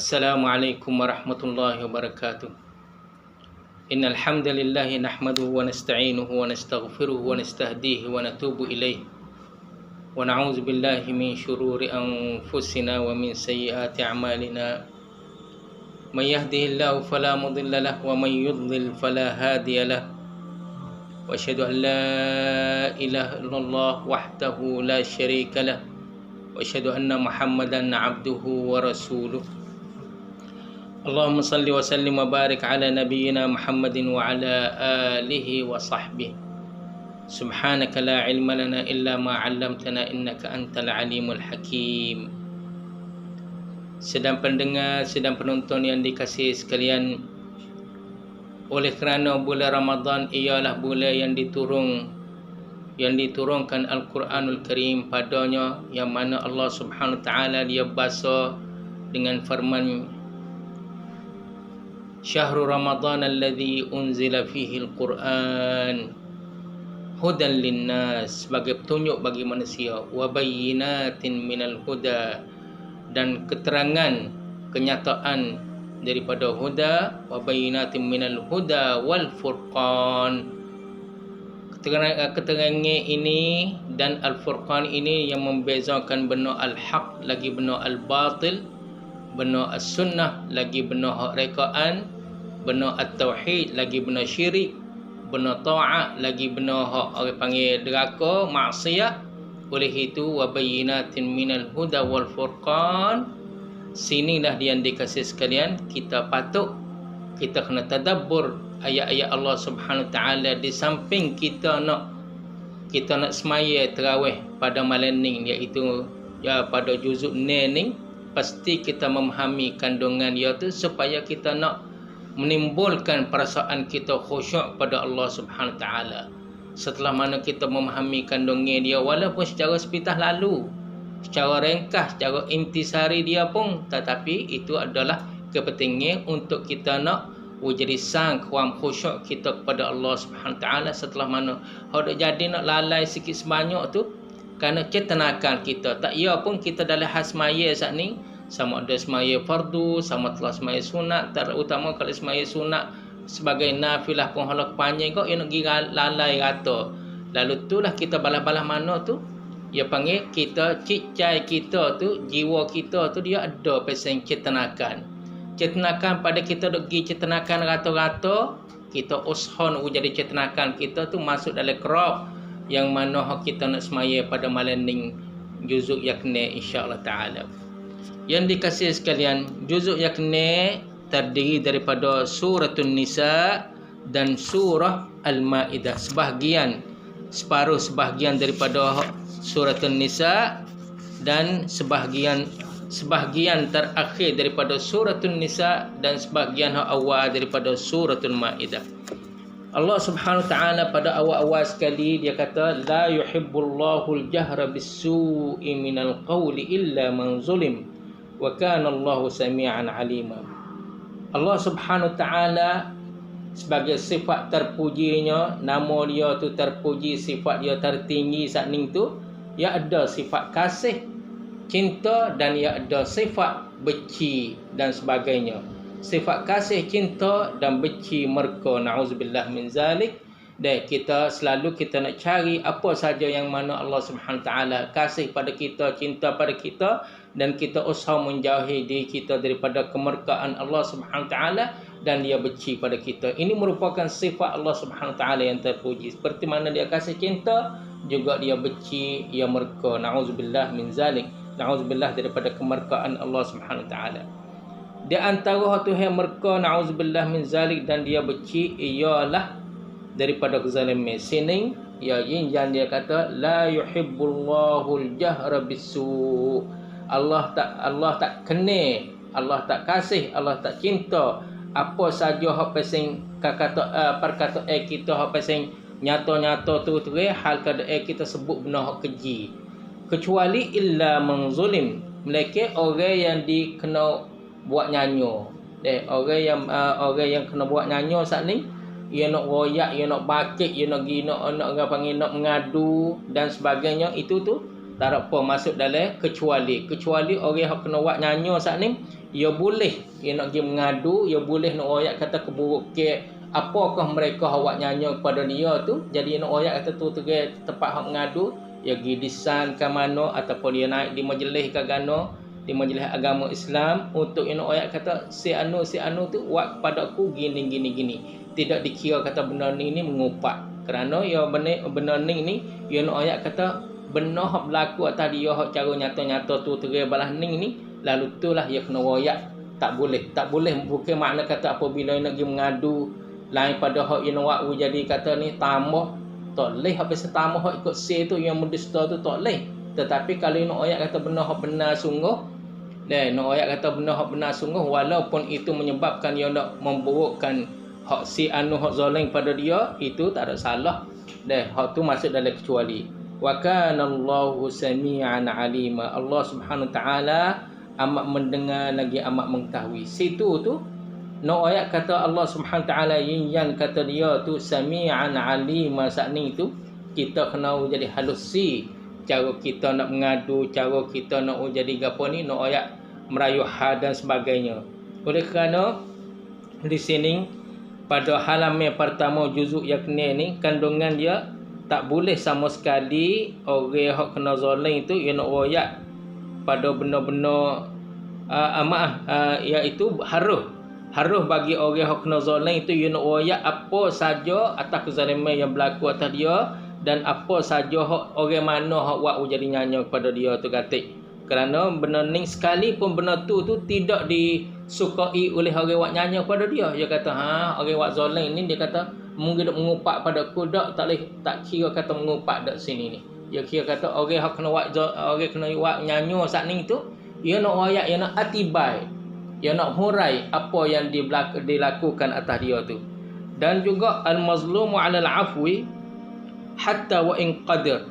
Assalamualaikum warahmatullahi wabarakatuh. Innal hamdalillah nahmaduhu wa nasta'inuhu wa nastaghfiruhu wa nastahdihi wa natubu ilaih. Wa na'udzu billahi min syururi anfusina wa min sayyiati a'malina. May yahdihillahu fala mudilla lahu wa may yudlil fala hadiya lahu. Wa asyhadu an la ilaha illallah wahdahu la syarika lahu. Wa asyhadu anna Muhammadan 'abduhu wa rasuluh. Allahumma salli wa sallim wa barik ala nabiyyina Muhammadin wa ala alihi wa sahbihi. Subhanaka la ilma lana illa ma 'allamtana innaka antal alimul hakim. Sedang pendengar, sedang penonton yang dikasihi sekalian, oleh kerana bulan Ramadan ialah bulan yang diturunkan Al-Quranul Karim padanya, yang mana Allah Subhanahu wa taala dia basa dengan firman Syahrul Ramadan alladhi unzila fihi al-Quran hudan linnas, sebagai petunjuk bagi manusia, wa bayyinatin minal huda, dan keterangan kenyataan daripada huda, wa bayyinatin minal huda wal furqan. Keterangan ini dan al-furqan ini yang membezakan benar al-haq lagi benar al-batil, benar as-sunnah lagi benar hak rekaan, benar at-tauhid lagi benar syirik, benar ta'at lagi benar hak orang panggil deraka, maksiat. Oleh itu, wa bayyinatin minal huda wal furqan. Sinilah yang dikasih sekalian, kita kena tadabbur ayat-ayat Allah Subhanahu taala. Di samping kita nak semaya tarawih pada malam ni, iaitu pada juzuk ni, pasti kita memahami kandungan dia tu supaya kita nak menimbulkan perasaan kita khusyuk pada Allah Subhanahu taala. Setelah mana kita memahami kandungan dia, walaupun secara sepintas lalu, secara ringkas, secara intisari dia pun, tetapi itu adalah kepentingan untuk kita nak jadi sang kuam khusyuk kita kepada Allah Subhanahu taala. Setelah mana hendak jadi nak lalai sikit sebanyak tu kerana cetenakan kita. Tak ia pun kita dalam hal semaya saat ni, sama ada semaya fardu, sama telah semaya sunat, terutama kalau semaya sunat sebagai nafilah pun halak panjang kau ia nak pergi lalai rata. Lalu itulah kita balas-balas mana tu, dia panggil kita cicai kita tu, jiwa kita tu dia ada pesan cetenakan pada kita duk pergi cetenakan rata-rata, kita ushon jadi cetenakan kita tu masuk dalam kerap yang mana kita nak semaya pada malam ni juzuk yakni insya-Allah taala. Yang dikasihi sekalian, juzuk yakni terdiri daripada suratul Nisa dan surah Al-Maidah. Sebahagian daripada suratul Nisa dan sebahagian terakhir daripada suratul Nisa dan sebahagian awal daripada suratul Maidah. Allah Subhanahu taala pada awal-awal sekali dia kata la yuhibbullahu al-jahra bis-su'i minal qawli illa man zulim wa kana Allahu samian alima. Allah Subhanahu taala sebagai sifat terpujinya, nama dia tu terpuji, sifat dia tertinggi saat ni tu, ia ada sifat kasih, cinta, dan ia ada sifat benci dan sebagainya. Sifat kasih, cinta dan benci mereka, na'udzubillah min zalik. Dan kita nak cari apa saja yang mana Allah Subhanahu taala kasih pada kita, cinta pada kita, dan kita usaha menjauhi diri kita daripada kemurkaan Allah Subhanahu taala dan dia benci pada kita. Ini merupakan sifat Allah Subhanahu taala yang terpuji. Seperti mana dia kasih cinta, juga dia benci, ia murka. Na'udzubillah min zalik. Na'udzubillah daripada kemurkaan Allah Subhanahu taala. Di antara Tuhan murka, na'udzubillah min zalik, dan dia benci ialah daripada kezaliman. Sini ya yang dia kata la yuhibbullahu al-jahra bis-su'. Allah tak kena, Allah tak kasih, Allah tak cinta apa saja hak pasing perkataan kita hak pasing nyata-nyata tu hal keadaan kita sebut benar hak keji, kecuali illa man zulim, melainkan orang yang dikena buat nyanyo. Orang yang kena buat nyanyo saat ni, ia nak royak, ia nak bakit, ia nak pergi nak panggil nak mengadu dan sebagainya, itu tu Tak ada apa masuk dalam kecuali orang yang kena buat nyanyi saat ni, ia boleh ia nak pergi mengadu, ia boleh nak royak kata keburukan apakah mereka buat nyanyi kepada dia tu. Jadi nak royak kata tu tempat hak mengadu, ia pergi disan ke mana ataupun dia naik di majlis ke gano, di majlis agama Islam untuk nak royak kata si anu tu buat kepada aku gini. Tidak dikira kata benda ni mengupak. Kerana ia benda ni ia nak royak kata benda hak berlaku atas dia hak cara nyata-nyata tu terai balas ni lalu itulah ia kena royak. Tak boleh bukan makna kata apabila nak pergi mengadu lain pada hak yang nak jadi kata ni tambah tak leh habis tambah hak ikut say tu yang mendusta tu tak leh. Tetapi kalau nak royak kata benda hak benar sungguh nak royak kata benda hak benar sungguh walaupun itu menyebabkan dia nak memburukkan hak si anu hak zalim pada dia, itu tak ada salah. Hak tu masuk dalam kecuali. Wa kana Allahu sami'an 'alima. Allah Subhanahu taala amat mendengar lagi amat mengetahui. Situ tu no ayat kata Allah Subhanahu taala yang kata dia tu sami'an 'alima saat ni tu kita kena jadi halusi cara kita nak mengadu, cara kita nak jadi gapo ni no ayat merayu had dan sebagainya. Oleh kerana di sini pada halaman pertama juzuk yang ni kandungan dia tak boleh sama sekali orang yang kena zalim itu ia nak royak pada benda-benda iaitu harus bagi orang yang kena zalim itu ia nak royak apa saja atas kezaliman yang berlaku atas dia dan apa saja orang mana hak buat jadi nyanyi kepada dia tu katik. Kerana benda ni sekalipun benda tu tidak disukai oleh orang buat nyanyi kepada dia. Dia kata orang buat zalim ni dia kata mungkin mengupak pada aku tak kira kata mengupak dak sini ni. Dia kira kata orang hak kena buat nyanyi saat ni tu dia nak royak, dia nak atibai, dia nak hurai apa yang dilakukan atas dia tu. Dan juga al-mazlumu 'ala al-'afwi hatta wa in qadir.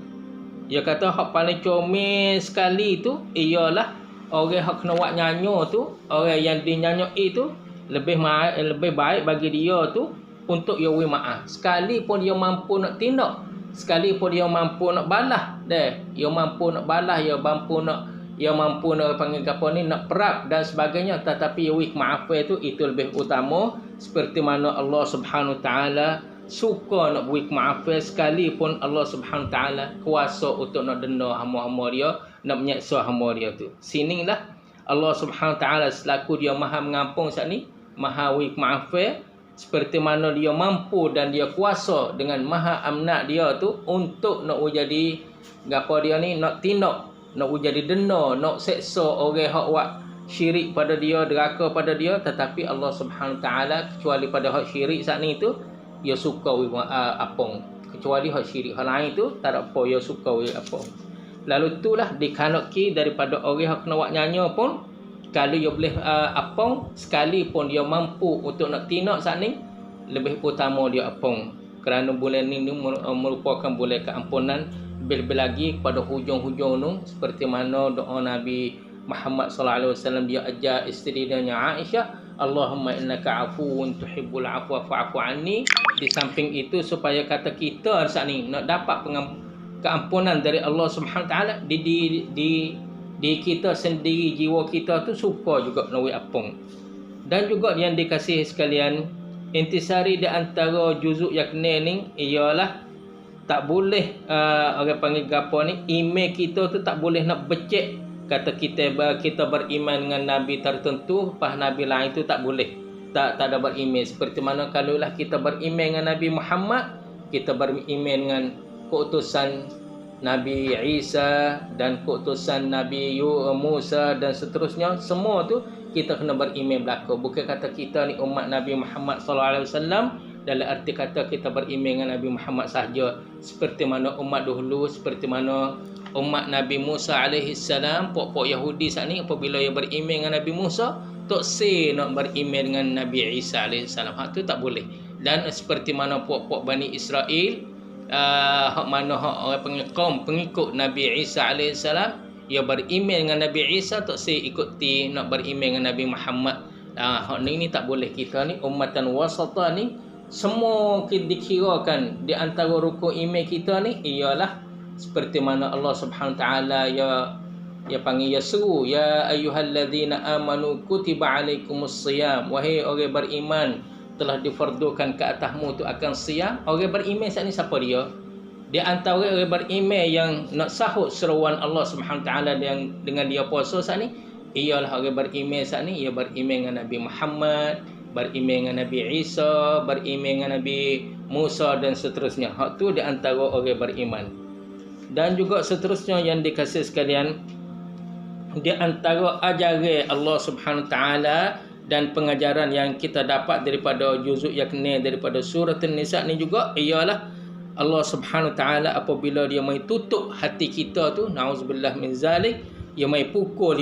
Dia kata hak paling comel sekali tu ialah orang hak kena buat nyanyi tu, orang yang dinyanyi itu lebih baik bagi dia tu untuk dia beri maaf. Sekalipun dia mampu nak tindak, sekalipun dia mampu nak balas, dia mampu nak balas, dia mampu nak panggil apa ni nak perap dan sebagainya, tetapi dia beri maaf itu lebih utama. Seperti mana Allah Subhanahu taala suka nak beri maaf sekalipun Allah Subhanahu taala kuasa untuk nak denda hamba-hamba dia, nak menyeksa hamba dia tu. Sinilah Allah Subhanahu taala selaku dia Maha mengampun saat ni, Maha beri maaf, seperti mana dia mampu dan dia kuasa dengan maha amnat dia tu untuk nak jadi gapo dia ni nak tindak, nak jadi denda, nak seksa orang hak buat syirik pada dia, deraka pada dia. Tetapi Allah Subhanahu taala kecuali pada hak syirik saat ni tu dia suka apong. Kecuali hak syirik hal lain tu tak ada apa dia suka apong. Lalu itulah dikanaki daripada orang hak kena buat nyanyi pun kalau dia boleh apong sekalipun dia mampu untuk nak tindak saat ni lebih utama dia apong. Kerana bulan ni merupakan bulan keampunan, lebih lagi kepada hujung-hujung tu seperti mana doa Nabi Muhammad sallallahu alaihi wasallam dia ajar isteri dia Aisyah, Allahumma innaka afuwun tuhibbul afwa fa'fu anni. Di samping itu supaya kata kita saat ni nak dapat keampunan dari Allah Subhanahu taala di kita sendiri, jiwa kita tu suka juga nak apung. Dan juga yang dikasihi sekalian, intisari di antara juzuk yang ni ialah tak boleh orang panggil gapo ni, iman kita tu tak boleh nak becek kata kita beriman dengan nabi tertentu pas nabi lain tu tak boleh, tak ada beriman. Seperti mana kalaulah kita beriman dengan Nabi Muhammad, kita beriman dengan keutusan Nabi Isa dan keutusan Nabi Musa dan seterusnya, semua tu kita kena beriman belaka. Bukan kata kita ni umat Nabi Muhammad sallallahu alaihi wasallam dalam arti kata kita beriman dengan Nabi Muhammad sahaja, seperti mana umat dahulu, seperti mana umat Nabi Musa alaihi salam. Pokok Yahudi saat ni apabila dia beriman dengan Nabi Musa, tak say nak beriman dengan Nabi Isa alaihi salam, hak tu tak boleh. Dan seperti mana pokok Bani Israel, hak mana hak orang panggil kaum pengikut Nabi Isa alaihi salam, ia beriman dengan Nabi Isa, tak say ikuti nak beriman dengan Nabi Muhammad. Hak ni tak boleh. Kita ni ummatan wasata ni semua dikirakan di antara rukun iman kita ni ialah seperti mana Allah Subhanahu taala ya panggil ya seru, ya ayyuhalladzina amanu kutiba alaikumusiyam, wahai orang beriman telah difardukan ke atasmu tu akan siam. Orang beriman saat ni siapa dia? Dia antara orang beriman yang nak sahut seruan Allah Subhanahu taala dengan dia puasa saat ni, ialah orang beriman saat ni, ia beriman dengan Nabi Muhammad, beriman dengan Nabi Isa, beriman dengan Nabi Musa dan seterusnya. Hak tu di antara orang beriman. Dan juga seterusnya yang dikasih sekalian, di antara ajaran Allah Subhanahu taala dan pengajaran yang kita dapat daripada juzuk yang kena daripada surah An-Nisa ni juga ialah Allah Subhanahu taala apabila dia mai tutup hati kita tu, nauzubillah min zalik, dia mai pukul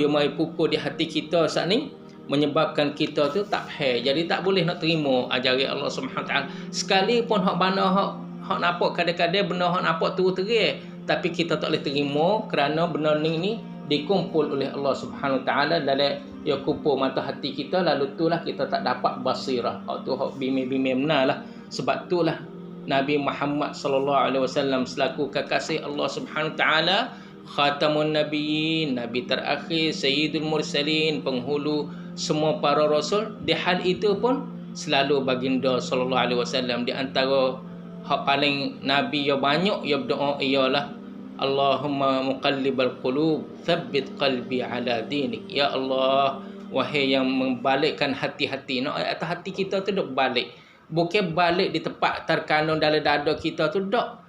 di hati kita saat ni, menyebabkan kita tu tak faham. Jadi tak boleh nak terima ajaran Allah Subhanahu taala. Sekalipun hak bana hak nampak kadang-kadang benda hak nampak terang, tapi kita tak boleh terima kerana benda ni dikumpul oleh Allah Subhanahu taala dalam ya kupur mata hati kita, lalu itulah kita tak dapat basirah. Tu hak bimim benarlah. Sebab itulah Nabi Muhammad sallallahu alaihi wasallam selaku kekasih Allah Subhanahu taala, khatamun nabiyyin, nabi terakhir, sayyidul mursalin, penghulu semua para rasul, di hal itu pun selalu baginda sallallahu alaihi wasallam di antara hak paling nabi yang banyak yang berdoa ialah Allahumma muqallibal qulub thabbit qalbi ala dinik. Ya Allah, wahai yang membalikkan hati-hati. Nak atas hati kita tu duk balik. Bukan balik di tempat terkanun dalam dada kita tu, dak.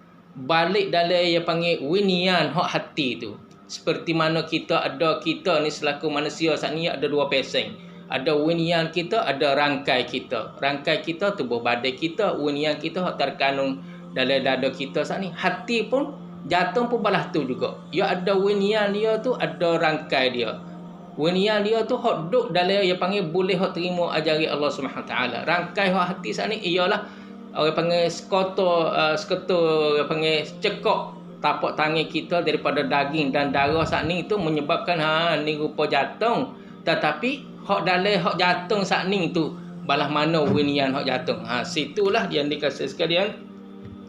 Balik dalam yang panggil winian hak hati tu. Seperti mana kita ni selaku manusia saat ni ada dua peseng. Ada winian kita, ada rangkai kita. Rangkai kita tubuh badan kita, winian kita hak terkanun dalam dada kita saat ni. Hati pun jantung pun balas tu juga. Ya ada winian dia tu, ada rangkai dia. Winian dia tu hak duk dalam yang panggil boleh hak terima ajaran Allah Subhanahu taala. Rangkai hak hati saat ni ialah orang panggil skotor yang panggil cekok tapak tangan kita daripada daging dan darah saat ni tu menyebabkan ni rupa jantung. Tetapi hak dalam hak jantung saat ni tu balas mana winian hak jantung. Situlah yang dikasih sekalian.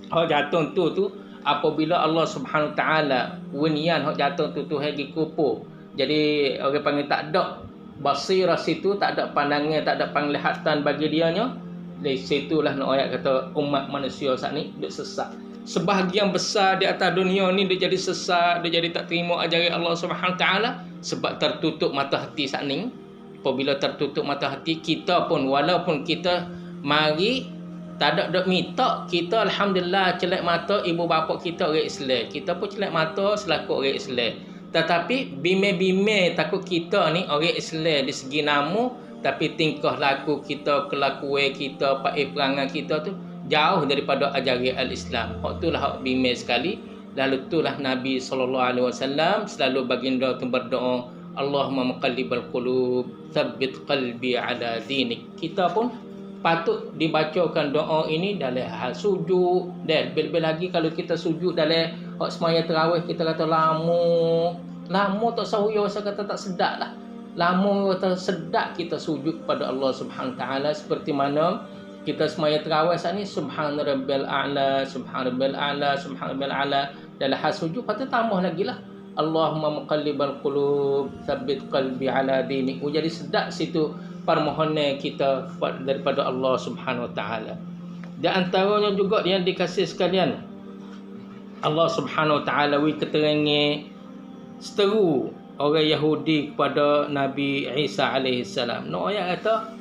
Hak jantung tu apabila Allah Subhanahu taala winian hak jatuh tu hagi kupur. Jadi orang panggil tak ada basirah situ, tak ada pandangan, tak ada penglihatan bagi dianya. Dari situlah nak ayat kata umat manusia saat ni duk sesat. Sebahagian besar di atas dunia ni dia jadi sesat, dia jadi tak terima ajaran Allah Subhanahu taala sebab tertutup mata hati saat ni. Apabila tertutup mata hati, kita pun walaupun kita mari tak ada dok minta, kita alhamdulillah celak mata ibu bapa kita orang Islam. Kita pun celak mata selaku orang Islam. Tetapi bime-bime takut kita ni orang Islam di segi nama, tapi tingkah laku kita, kelakuan kita, perangai kita tu jauh daripada ajaran al-Islam. Hak itulah hak bime sekali. Lalu itulah Nabi sallallahu alaihi wasallam selalu baginda tu berdoa, Allahumma muqallibal qulub, tsabbit qalbi ala dinik. Kita pun patut dibacakan doa ini dalam hal sujud. Dan lebih-lebih lagi kalau kita sujud dalam hak semaya tarawih, kita kata lama tak sahuya, saya kata tak sedap lah. Lama tak sedap kita sujud pada Allah Subhanahu taala seperti mana kita semaya tarawih saat ni subhana rabbil a'la, subhana rabbil a'la, subhana rabbil a'la. Dalam hal sujud patut tambah lagi lah, Allahumma muqallibal qulub tsabbit qalbi ala dinik. Jadi sedap situ permohonan kita daripada Allah Subhanahu taala. Di antaranya juga yang dikasih sekalian, Allah Subhanahu taala wi keterangan seteru orang Yahudi kepada Nabi Isa alaihi salam. No ayat kata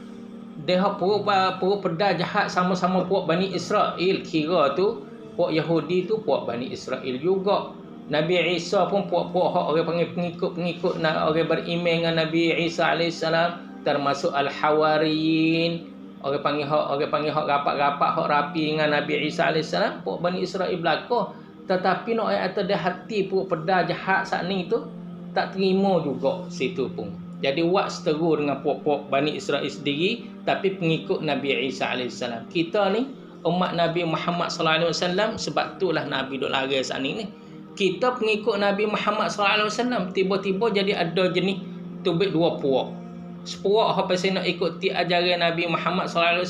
dia puak pedah jahat sama-sama puak Bani Israel, kira tu puak Yahudi tu puak Bani Israel juga. Nabi Isa pun puak-puak hak orang panggil pengikut orang beriman dengan Nabi Isa alaihi salam, termasuk al-hawariyin, orang panggil hak rapat-rapat hak rapi dengan Nabi Isa alaihi salam, puak Bani Israel belaka. Tetapi nak ayat ada hati puak pedah jahat saat ni tu tak terima juga situ pun. Jadi buat seteru dengan puak-puak Bani Israel sendiri, tapi pengikut Nabi Isa AS. Kita ni umat Nabi Muhammad SAW, sebab itulah Nabi duk lari saat ni. Kita pengikut Nabi Muhammad SAW, tiba-tiba jadi ada jenis tubik dua puak. Sepuak apa saya nak ikuti ajaran Nabi Muhammad SAW,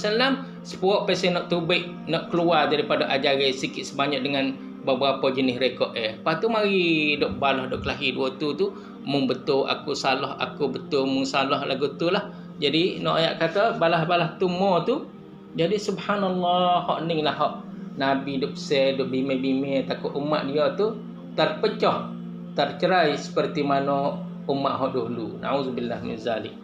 sepuak pasal nak tubik, nak keluar daripada ajaran sikit sebanyak dengan beberapa jenis rekod Lepas tu mari dok balah dok kelahi dua tu mung betul aku salah, aku betul mung salah lagu tu lah. Jadi nak ayat kata balah-balah tu mo tu. Jadi subhanallah hak ni lah hak Nabi duk share duk bime-bime takut umat dia tu terpecah, tercerai seperti mana umat hak dahulu. Nauzubillah min zalik.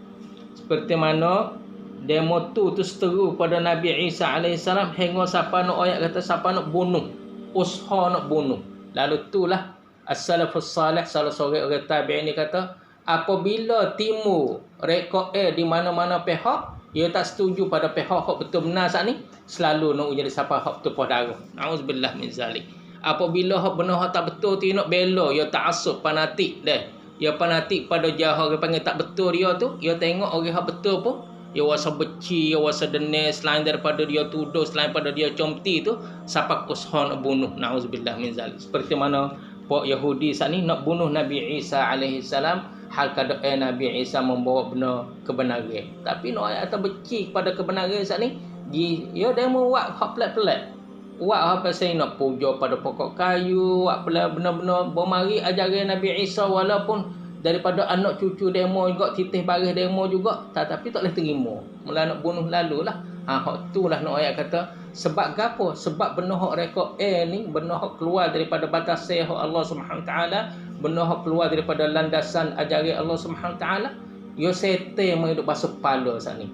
Seperti mana demo tu seteru pada Nabi Isa alaihissalam hingga siapa nak ayat kata siapa nak bunuh, usaha nak bunuh. Lalu itulah as-salafus salih salah seorang orang tabi'in ni kata apabila timur rekod di mana-mana pihak ia tak setuju pada pihak hak betul benar saat ni selalu nak jadi siapa hak betul darah. Auzubillah min zalik. Apabila hak benar hak tak betul tu nak bela ia ta'assub fanatik dah. Ia fanatik pada jahat orang panggil tak betul dia tu, ia tengok orang hak betul pun ia wasa beci, ia wasa denis selain daripada dia tuduh, selain daripada dia comti tu siapa usaha nak bunuh. Nauzubillah min zalik. Seperti mana pok Yahudi saat ni nak bunuh Nabi Isa alaihissalam hal keadaan Nabi Isa membawa benar kebenaran. Tapi nak ayat atau beci kepada kebenaran saat ni, dia demo buat hak pelat-pelat. Buat apa saya nak puja pada pokok kayu, buat pelat benar-benar bermari ajaran Nabi Isa walaupun daripada anak cucu demo juga, titih baris demo juga, tetapi tak boleh terima. Mula nak bunuh lalulah. Hak itulah nak ayat kata sebab gapo? Sebab benar hak rekod ni benar hak keluar daripada batas hak Allah Subhanahu taala, benar hak keluar daripada landasan ajaran Allah Subhanahu taala. Yo setan mai duk basuh kepala sat ni.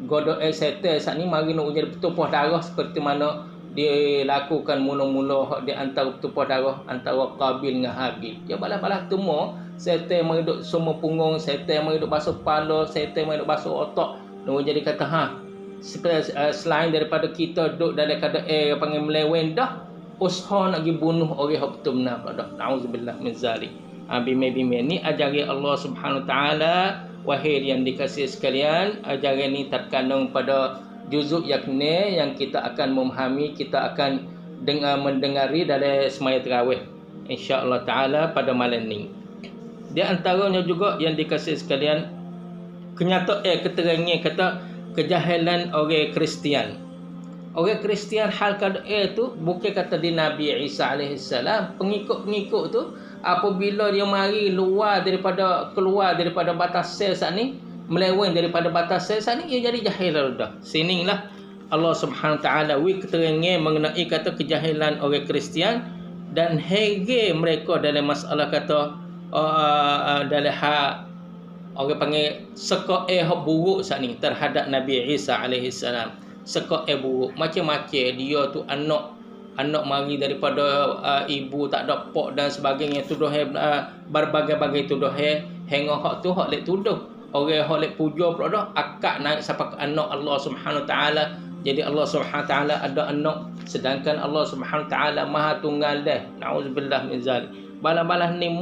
Godok setan sat ni mari nak jadi bertumpah darah seperti mana dia lakukan mula-mula hak di antara bertumpah darah antara Qabil dengan Habil. Ya balas-balas tu mo setan mai duk semua punggung, setan mai duk basuh kepala, setan mai duk basuh otak. Nak jadi kata selain daripada kita duduk dalam keadaan panggil melewen dah usaha nak pergi bunuh orang yang betul benar dah. Nauzubillah min zalik. Bime-bime ni ajaran Allah Subhanahu taala. Wahai yang dikasihi sekalian, ajaran ni terkandung pada juzuk yakni yang kita akan memahami, kita akan mendengari dalam semaya tarawih insya-Allah taala pada malam ni. Di antaranya juga yang dikasihi sekalian kenyataan keterangan kata kejahilan orang Kristian. Orang Kristian hal keadaan tu bukan kata di Nabi Isa alaihissalam, pengikut-pengikut tu apabila dia mari keluar daripada batas sel saat ni, melewen daripada batas sel saat ni, dia jadi jahil dah. Sinilah Allah Subhanahu taala wi keterangan mengenai kata kejahilan orang Kristian dan hege mereka dalam masalah kata dalam hak orang panggil sekok hak buruk saat ni terhadap Nabi Isa alaihissalam. Sekok buruk macam-macam dia tu anak mari daripada ibu tak ada pok dan sebagainya, tuduh berbagai-bagai tuduh hingga hak tu hak lek tuduh orang hak lek puja pula dah akak naik sampai ke anak Allah Subhanahu taala. Jadi Allah Subhanahu taala ada anak sedangkan Allah Subhanahu taala Maha Tunggal dah. Nauzubillah min zalik. Balas-balas ni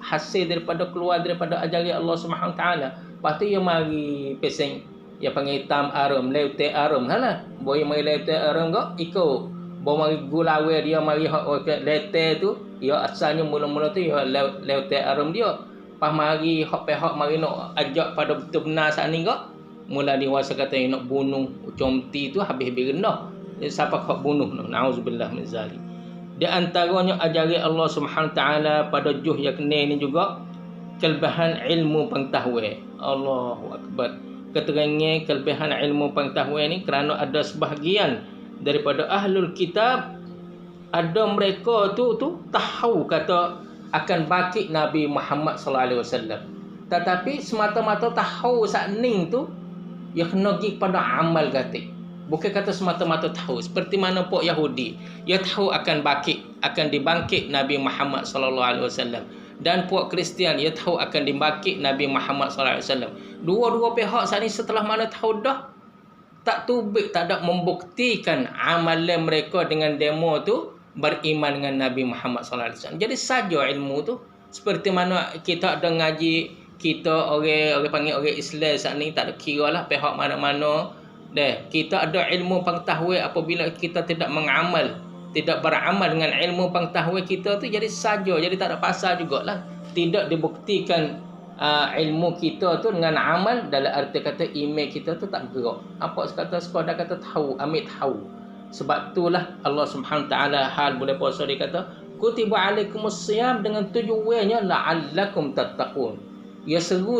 hasil daripada keluar daripada ajaran Allah Subhanahu taala. Lepas tu dia mari pesing, dia panggil hitam arum, leute arum lah. Boy mari leute arum kok ikut. Boy mari gulawe dia mari leute tu, dia asalnya mula-mula tu dia leute arum dia. Pas mari hak pihak mari nak ajak pada betul benar saat ni kok. Mula dia wasa kata nak bunuh comti tu habis-habis rendah. Siapa hak bunuh? Nauzubillah min zalik. Di antaranya ajaran Allah Subhanahu taala pada juh yakni ni juga kelebihan ilmu pengetahuan. Allahu akbar. Keterangan kelebihan ilmu pengetahuan ni kerana ada sebahagian daripada ahlul kitab ada mereka tu tahu kata akan bangkit Nabi Muhammad sallallahu alaihi wasallam. Tetapi semata-mata tahu saat ni tu ia kena pergi pada amal gatik. Bukan kata semata-mata tahu seperti mana pok Yahudi, ia tahu akan dibangkit Nabi Muhammad sallallahu alaihi wasallam, dan pok Kristian ia tahu akan dibangkit Nabi Muhammad sallallahu alaihi wasallam. Dua-dua pihak saat ini setelah mana tahu dah tak tubik, tak ada membuktikan amalan mereka dengan demo tu beriman dengan Nabi Muhammad sallallahu alaihi wasallam. Jadi saja ilmu tu seperti mana kita ada ngaji, kita orang panggil orang Islam saat ni tak ada kiralah pihak mana-mana. Kita ada ilmu pengetahuan apabila kita tidak beramal dengan ilmu pengetahuan kita tu jadi saja, jadi tak ada pasal jugalah. Tidak dibuktikan ilmu kita tu dengan amal dalam arti kata iman kita tu tak gerak. Apa sekadar kata tahu, ambil tahu. Sebab itulah Allah Subhanahu taala hal bulan puasa dia kata kutiba alaikumusiyam dengan tujuannya la'allakum tattaqun. Ya seru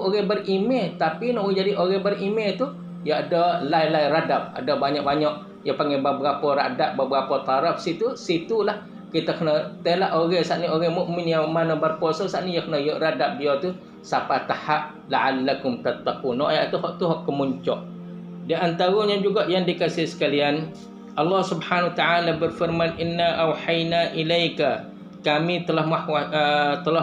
orang beriman, tapi nak jadi orang beriman tu ya ada lai-lai radab, ada banyak-banyak yang panggil beberapa radab, beberapa taraf situlah kita kena telak orang saat ni, orang mukmin yang mana berpuasa saat ni dia kena ya radab dia tu sampai tahap la'allakum tattaqun. Ayat tu hak kemuncak. Di antaranya juga yang dikasihi sekalian, Allah Subhanahu taala berfirman inna auhayna ilaika, kami telah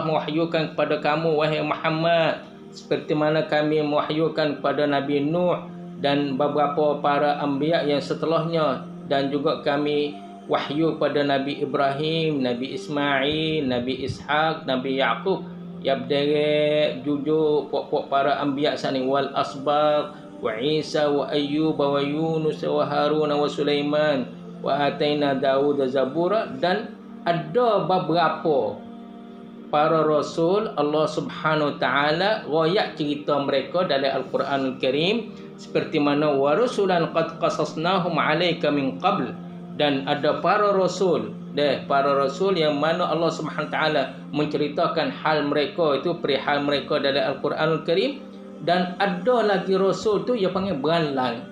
mewahyukan kepada kamu wahai Muhammad seperti mana kami mewahyukan kepada Nabi Nuh dan beberapa para anbiya yang setelahnya, dan juga kami wahyu pada Nabi Ibrahim, Nabi Ismail, Nabi Ishaq, Nabi Yaqub, ya berderet jujur pokok para anbiya sani wal asbaq wa Isa wa Ayyub wa Yunus wa Harun wa Sulaiman wa ataina Daud zabura. Dan ada beberapa para rasul Allah Subhanahu taala royak cerita mereka dalam Al-Quranul Karim seperti mana wa rusulan qad qasasnahum 'alaika min qabl, dan ada para rasul yang mana Allah Subhanahu taala menceritakan hal mereka itu, perihal mereka dalam Al-Quranul Karim. Dan ada lagi rasul tu yang panggil beranlang,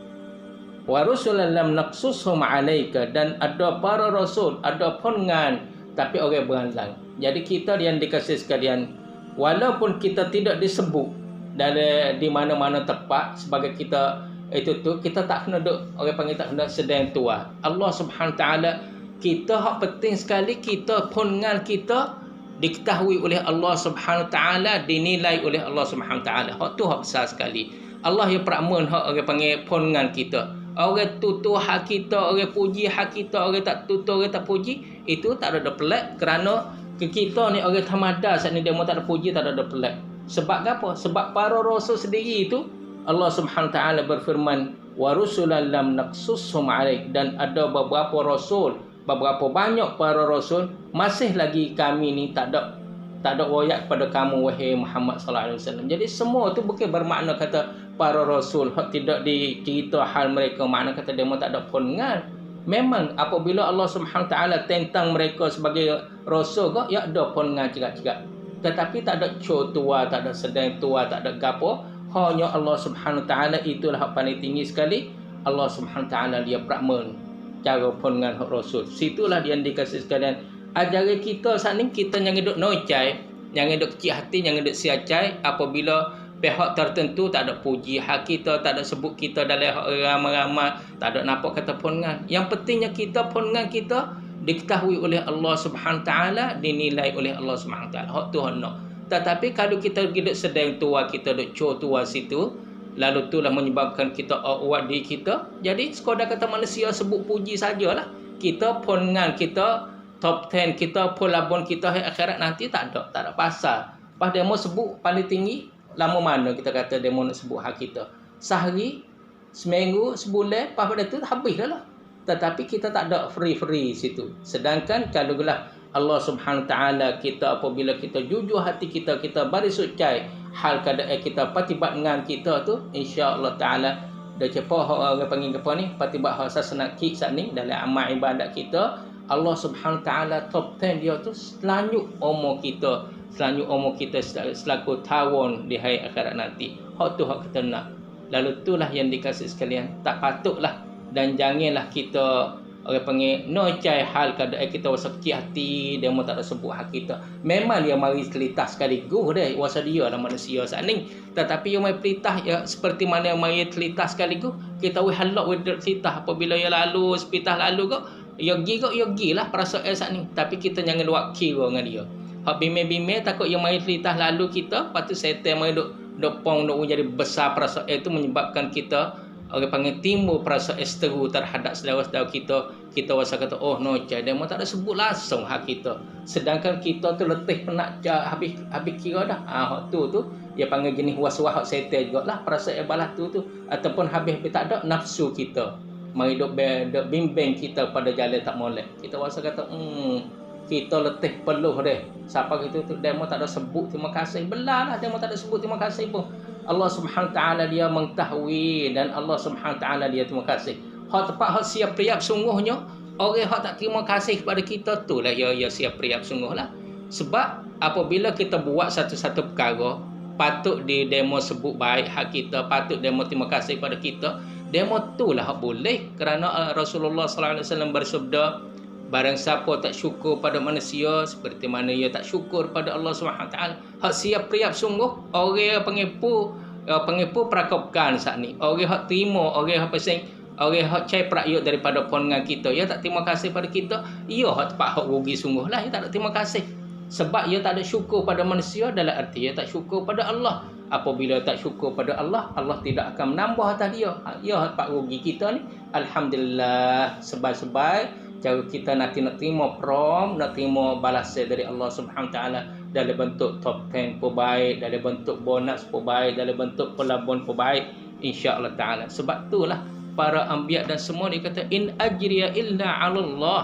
wa rusulan lam naqsushum 'alaika, dan ada para rasul ada pongan tapi orang beranlang. Jadi kita yang dikasihi sekalian, walaupun kita tidak disebut di mana-mana tempat sebagai kita itu tu, kita tak kena duk, orang panggil tak kena sedang tua. Allah Subhanahu taala kita hak penting sekali, kita pongan kita diketahui oleh Allah Subhanahu taala, dinilai oleh Allah Subhanahu taala. Hak tu hak besar sekali. Allah yang peramun hak orang panggil pongan kita. Orang tutur hak kita, orang puji hak kita, orang tak tutur, orang tak puji, itu tak ada pelik. Kerana kita ni orang tamada saat ni dia tak ada puji, tak ada pelik. Sebab apa? Sebab para rasul sendiri itu Allah Subhanahu taala berfirman wa rusulan lam naqsushum 'alaik, dan ada beberapa rasul, beberapa banyak para rasul masih lagi kami ni tak ada royak pada kamu wahai Muhammad sallallahu alaihi wasallam. Jadi semua tu bukan bermakna kata para rasul hak tidak dicerita hal mereka, makna kata dia tak ada pongan. Memang apabila Allah Subhanahu taala tentang mereka sebagai rasul kok ya ada pongan cegak-cegak, tetapi tak ada tua, tak ada sedang tua, tak ada gapo. Hanya Allah Subhanahu taala itulah hak paling tinggi sekali. Allah Subhanahu taala dia prakmen cara pongan hak rasul. Situlah dia dikasih sekalian. Ajaran kita saat ni kita jangan duk nocai, jangan duk kecil hati, jangan duk siacai apabila pihak tertentu tak ada puji hak kita, tak ada sebut kita dalam ramai-ramai, tak ada nampak kata pongan. Yang pentingnya kita pongan kita diketahui oleh Allah Subhanahu taala, dinilai oleh Allah Subhanahu taala. Hak tu nak. Tetapi kalau kita duduk sedang tua, kita duduk tua situ, lalu itulah menyebabkan kita awak diri kita. Jadi sekadar kata manusia sebut puji sajalah. Kita pongan kita top 10 kita, polabon kita akhirat nanti tak ada pasal. Pas demo sebut paling tinggi, lama mana kita kata demo nak sebut hak kita? Sehari, seminggu, sebulan, pas pada tu habis dah lah. Tetapi kita tak ada free situ. Sedangkan kalau gelah Allah Subhanahu taala kita apabila kita jujur hati kita, kita baris sucai hal keadaan kita patibat dengan kita tu, insya-Allah taala dah cepat orang panggil apa ni, patibat hak sasana ki sat ni dalam amal ibadat kita, Allah Subhanahu taala top 10 dia tu selanjut umur kita, selaku tawon di hari akhirat nanti. Hak tu hak kita nak. Lalu itulah yang dikasih sekalian, tak patutlah dan janganlah kita orang panggil nocai hal keadaan kita wasa kecil hati, dia tak ada sebut hak kita. Memang dia mari telitah sekaligus dia, wasa dia lah manusia saat ni. Tetapi yang mari telitah ya seperti mana yang mari telitah sekaligus, kita we halak we telitah apabila ya lalu sepitah lalu kok yogi lah perasaan saat ni. Tapi kita jangan buat kira dengan dia. Hak bime-bime takut yang mari telitah lalu kita, lepas tu setan mari duk pong duk jadi besar perasaan itu menyebabkan kita orang panggil timbul perasaan esteru terhadap saudara-saudara kita. Kita rasa kata oh nocai dia tak ada sebut langsung hak kita, sedangkan kita tu letih penat habis kira dah. Hak tu dia panggil jenis was-was hak setan jugalah perasaan balas tu ataupun habis tak ada nafsu kita mari duk bimbing kita pada jalan tak molek. Kita rasa kata kita letih peluh dia. Siapa gitu tu demo tak ada sebut terima kasih. Belalah demo tak ada sebut terima kasih pun. Allah Subhanahu taala dia mengetahui dan Allah Subhanahu taala dia terima kasih. hak tepat hak siap riap sungguhnya, orang hak tak terima kasih kepada kita tu lah ya siap riap sungguhlah. Sebab apabila kita buat satu-satu perkara, patut di demo sebut baik hak kita, patut demo terima kasih pada kita, demo tu lah hak boleh. Kerana Rasulullah sallallahu alaihi wasallam bersabda, barang siapa tak syukur pada manusia seperti mana ia tak syukur pada Allah Subhanahu taala. Hak siap riap sungguh, orang pengipu perakopkan saat ni. Orang hak terima, orang hak pesing, orang hak cai perakyat daripada pongan kita, ia tak terima kasih pada kita, ia hak tepat hak rugi sungguhlah, ia tak ada terima kasih. Sebab ia tak ada syukur pada manusia, dalam arti ia tak syukur pada Allah. Apabila tak syukur pada Allah, Allah tidak akan menambah atas dia. Ia hak rugi kita ni. Alhamdulillah, sebaik-sebaik cara kita nak terima prom, nak terima balasan dari Allah Subhanahu taala dalam bentuk top 10 pun baik, dalam bentuk bonus pun baik, dalam bentuk pelabun pun baik, insya-Allah taala. Sebab itulah para anbiya dan semua dia kata in ajriya illa 'ala Allah.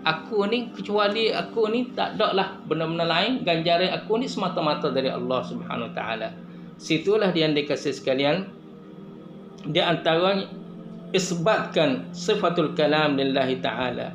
Aku ni, kecuali aku ni tak ada lah benda-benda lain, ganjaran aku ni semata-mata dari Allah Subhanahu taala. Situlah dia yang dikasih sekalian, di antara isbatkan sifatul kalam lillahi ta'ala.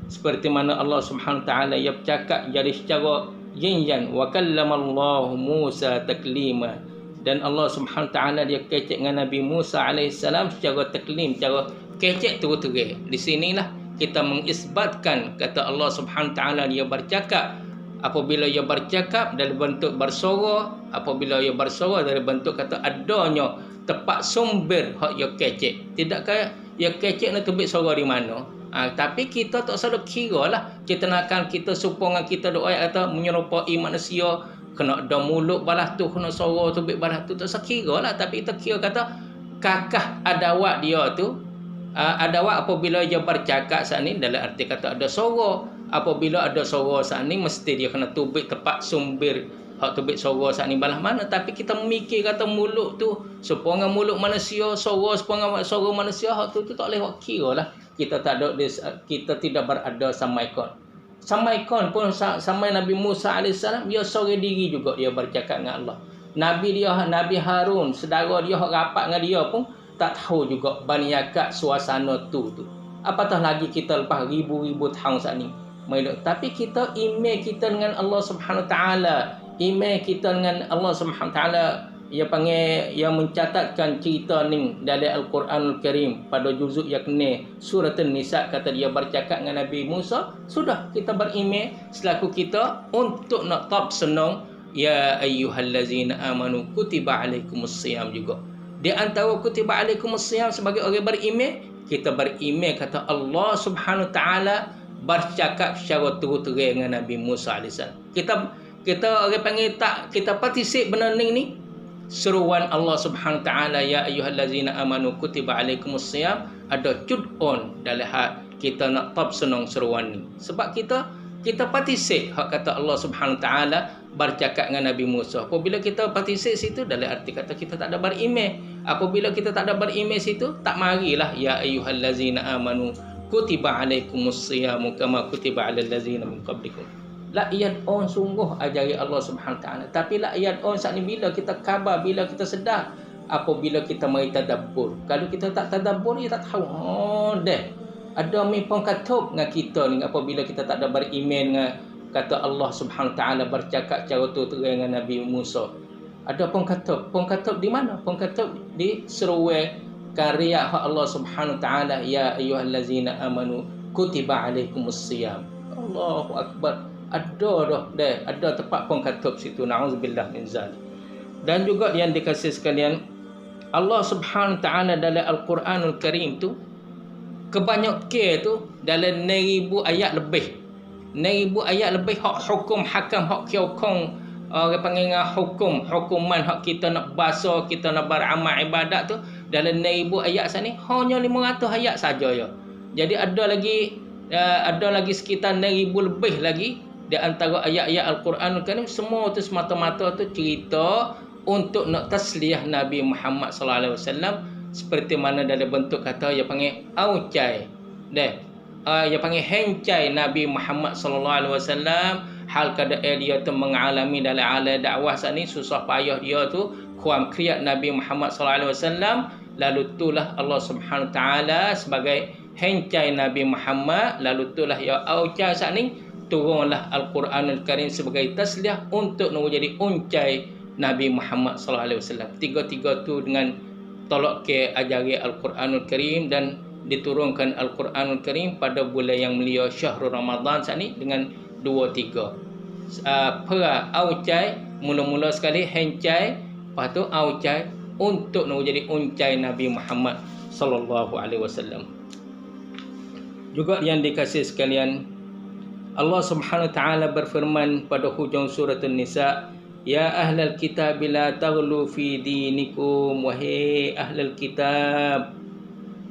Seperti mana Allah Subhanahu ta'ala ia bercakap jadi secara yin-yan, wa kallamallahu Musa taklima. Dan Allah Subhanahu ta'ala dia kecek dengan Nabi Musa alaihissalam secara taklim, secara kecek terus-terus. Di sinilah kita mengisbatkan kata Allah Subhanahu ta'ala dia bercakap. Apabila ia bercakap dalam bentuk bersuara, apabila ia bersuara dalam bentuk kata adanya tepat sumber hak ia kecek. Tidakkah ia kecek nak tebik suara di mana? Tapi kita tak selalu kira lah. Kita nakkan kita supongan kita doa atau menyerupai manusia, kena ada mulut balas tu, kena suara tebik balas tu, tak usah kira lah. Tapi kita kira kata kakah adawat dia tu, adawat apabila dia bercakap saat ni dalam arti kata ada suara. Apabila ada suara saat ni mesti dia kena tubik tepat sumber hak tubik suara saat ni balah mana. Tapi kita memikir kata mulut tu sepongan mulut manusia, suara sepongan suara manusia, hak tu tak boleh kira lah. Kita tak ada, kita tidak berada samaikan. Samaikan pun samai Nabi Musa alaihissalam dia seorang diri juga dia bercakap dengan Allah. Nabi Harun saudara dia hak rapat dengan dia pun tak tahu juga baniakat suasana tu. Apatah lagi kita lepas ribu-ribu tahun saat ni. Tapi kita email kita dengan Allah Subhanahu taala, email kita dengan Allah Subhanahu taala, ia panggil yang mencatatkan cerita ni dalam Al-Quranul Karim pada juzuk yang kena surah An-Nisa, kata dia bercakap dengan Nabi Musa, sudah kita beremail selaku kita untuk nak tab senang ya ayyuhallazina amanu kutiba alaikumusiyam juga. Di antara kutiba alaikumusiyam sebagai orang beremail, kita beremail kata Allah Subhanahu taala bercakap secara terus-terang dengan Nabi Musa alaihissalam. Kita orang panggil tak, kita particip benda ni seruan Allah Subhanahu taala ya ayyuhallazina amanu kutiba alaikumusiyam ada cud-on dalam hak kita nak tab senang seruan ni. Sebab kita particip hak kata Allah Subhanahu taala bercakap dengan Nabi Musa. Apabila kita particip situ dalam arti kata kita tak ada beremail. Apabila kita tak ada beremail situ, tak marilah ya ayyuhallazina amanu kutiba alaikumusiyam kama kutiba alal ladzina min qablikum. Lakyat on sungguh ajari Allah Subhanahu taala. Tapi lakyat on saat ni bila kita khabar, bila kita sedar, apabila kita mari tadabbur. Kalau kita tak tadabbur, kita tak tahu. Ada mipong katub dengan kita ni apabila kita tak ada beremail dengan kata Allah Subhanahu taala bercakap cara tu dengan Nabi Musa. Ada pengkatub. Pengkatub di mana? Pengkatub di seruai karya hak Allah Subhanahu taala ya ayyuhallazina amanu kutiba alaikumusiyam. Allahu akbar. Ada tepat pengkatub situ. Nauzubillah min zalik. Dan juga yang dikasih sekalian, Allah Subhanahu taala dalam Al-Quranul Karim tu kebanyakan tu dalam 9,000 ayat lebih. 9,000 ayat lebih hak hukum hakam, hak kiokong, orang panggil hukuman hak kita nak basuh, kita nak beramal ibadat tu dalam 9,000 ayat sana hanya 500 ayat saja ya. Jadi ada lagi sekitar 9,000 lebih lagi di antara ayat-ayat Al-Quranul Karim. Semua tu semata-mata tu cerita untuk nak tasliyah Nabi Muhammad sallallahu alaihi wasallam, seperti mana dalam bentuk kata dia panggil aucai. Dia panggil hencai Nabi Muhammad sallallahu alaihi wasallam hal keadaan dia tu mengalami dalam alam dakwah saat ni susah payah dia tu kuam kriat Nabi Muhammad sallallahu alaihi wasallam lalu itulah Allah Subhanahu taala sebagai hencai Nabi Muhammad, lalu itulah ya auca saat ni turunlah Al-Quranul Karim sebagai tasliah untuk nak jadi uncai Nabi Muhammad sallallahu alaihi wasallam. Tiga-tiga tu dengan tolak ke ajari Al-Quranul Karim, dan diturunkan Al-Quranul Karim pada bulan yang mulia Syahrul Ramadan saat ni dengan 2-3. Pera aucai, mula-mula sekali hencai, lepas tu aucai untuk nak jadi uncai Nabi Muhammad sallallahu alaihi wasallam. Juga yang dikasihi sekalian, Allah Subhanahu wa taala berfirman pada hujung surah An-Nisa, ya ahlal kitab la taghlu fi dinikum, wahai ahlal kitab.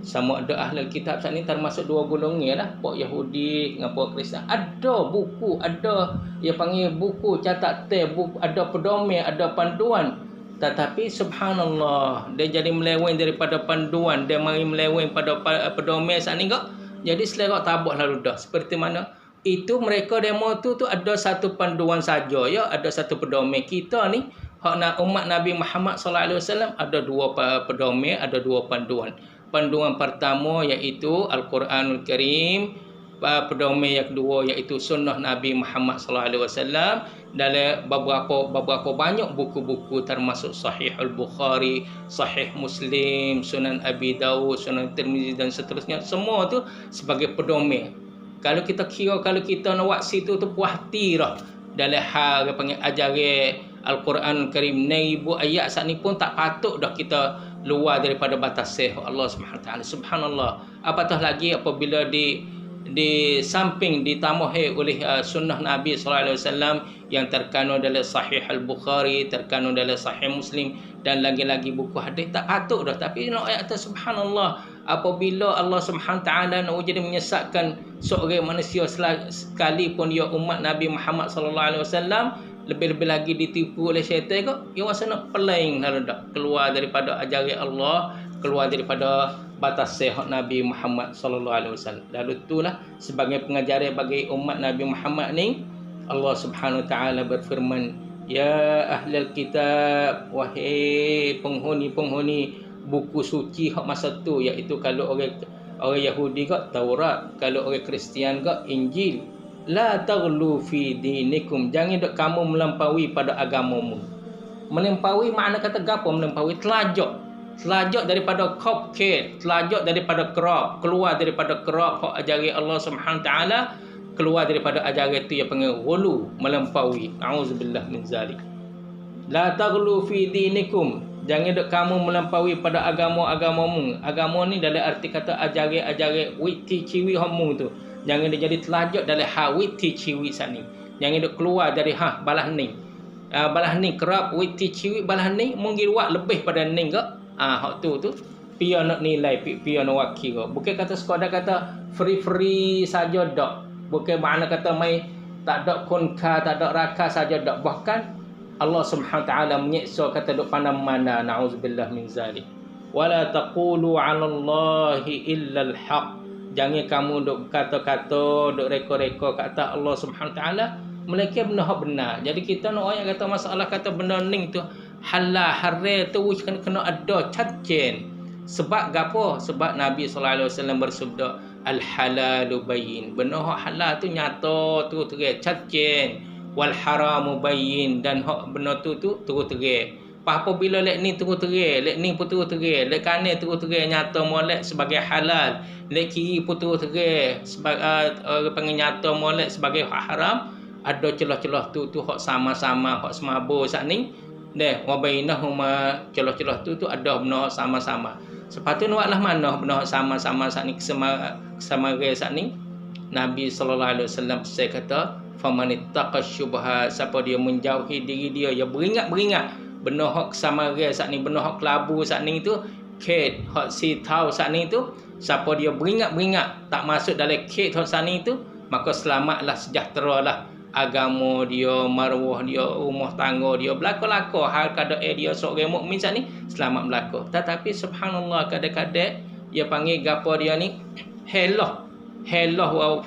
Sama ada ahlul kitab saat ni termasuk dua golongan lah, puak Yahudi dengan puak Kristian. Ada buku, ada dia panggil buku catat teh, buku, ada pedoman, ada panduan. Tetapi subhanallah, dia jadi meleweng daripada panduan, dia mari meleweng pada pedoman saat ni kok. Jadi selera tabak lalu dah. Seperti mana? Itu mereka demo tu ada satu panduan saja ya, ada satu pedoman. Kita ni hak nak umat Nabi Muhammad sallallahu alaihi wasallam ada dua pedoman, ada dua panduan. Panduan pertama iaitu Al-Quranul Karim, pedoman yang kedua iaitu sunnah Nabi Muhammad sallallahu alaihi wasallam. Dalam beberapa banyak buku-buku termasuk Sahih Al-Bukhari, Sahih Muslim, Sunan Abi Dawud, Sunan Tirmizi dan seterusnya, semua tu sebagai pedoman. Kalau kita kira, kalau kita nak buat situ tu puas hati dah dalam hal dia panggil ajari Al-Quran Karim 1000 ayat saat ni pun tak patut dah kita luar daripada batas Allah Subhanahu taala. Subhanallah. Apatah lagi apabila di samping ditambahi oleh sunnah Nabi sallallahu alaihi wasallam yang terkandung dalam Sahih Al-Bukhari, terkandung dalam Sahih Muslim dan lagi-lagi buku hadis, tak patut dah. Tapi nak ayat subhanallah, apabila Allah Subhanahu taala nak jadi menyesatkan seorang manusia sekalipun dia umat Nabi Muhammad sallallahu alaihi wasallam, lebih-lebih lagi ditipu oleh syaitan kok, dia rasa nak pelang kalau dak keluar daripada ajaran Allah, keluar daripada batas sehat Nabi Muhammad sallallahu alaihi wasallam. Lalu itulah sebagai pengajaran bagi umat Nabi Muhammad ni, Allah Subhanahu taala berfirman, ya ahlal kitab, wahai penghuni-penghuni buku suci hak masa tu, iaitu kalau orang Yahudi kok Taurat, kalau orang Kristian kok Injil. La taghlu fi dinikum, jangan dok kamu melampaui pada agamamu. Melampaui makna kata gapo? Melampaui telajak daripada copycat, telajak daripada kerap, keluar daripada kerap hak ajari Allah Subhanahu taala, keluar daripada ajaran itu yang panggil ghulu, melampaui. Auzubillah min zalik. La taghlu fi dinikum, jangan dok kamu melampaui pada agamamu. Agama ni dalam arti kata ajaran witi ciwi hamu tu. Jangan dia jadi telajak dalam witi ciwi sani. Jangan dia keluar dari balah ni. Balah ni kerap witi ciwi balah ni mungkin buat lebih pada ni ke? Hak tu pia nak nilai, pia nak wakil ke. Bukan kata sekadar kata free saja dak. Bukan makna kata mai tak ada kunka, tak ada raka saja dak. Bahkan Allah Subhanahu taala menyiksa kata duk pandang mana, nauzubillah min zalik. Wala taqulu 'ala Allahi illa al-haq. Jangan kamu duk kata-kata, duk reka-reka kata Allah Subhanahu taala melainkan benda hak benar. Jadi kita nak ayat kata masalah kata benda ni tu halal haram tu kena ada cacen. Sebab gapo? Sebab Nabi sallallahu alaihi wasallam bersabda al halalu bayyin. Benda hak halal tu nyata tu terang cacen, wal haramu bayyin, dan hak benda tu terus terang. Apabila lek ni terus terang, lek ni pun terus terang, lek kanan terus terang nyata molek sebagai halal, lek kiri pun terus terang sebagai panggil nyata molek sebagai haram, ada celah-celah tu hak sama-sama, hak semabur sat ni. Deh, wa bainahuma, celah-celah tu ada benda sama-sama. Sepatutnya buatlah mana benda sama-sama sat ni kesamare sat ni. Nabi sallallahu alaihi wasallam saya kata, famanittaqa syubhat, siapa dia menjauhi diri dia, ya beringat-beringat benda hak kesamare sat ni, benda hak kelabu sat ni tu, kait hak si tahu sat ni tu, siapa dia beringat-beringat tak masuk dalam kait hak sat ni tu, maka selamatlah, sejahteralah agama dia, maruah dia, rumah tangga dia, belaka-laka hal keadaan dia seorang mukmin sat ni selamat belaka. Tetapi subhanallah, kadang-kadang dia panggil gapo dia ni helah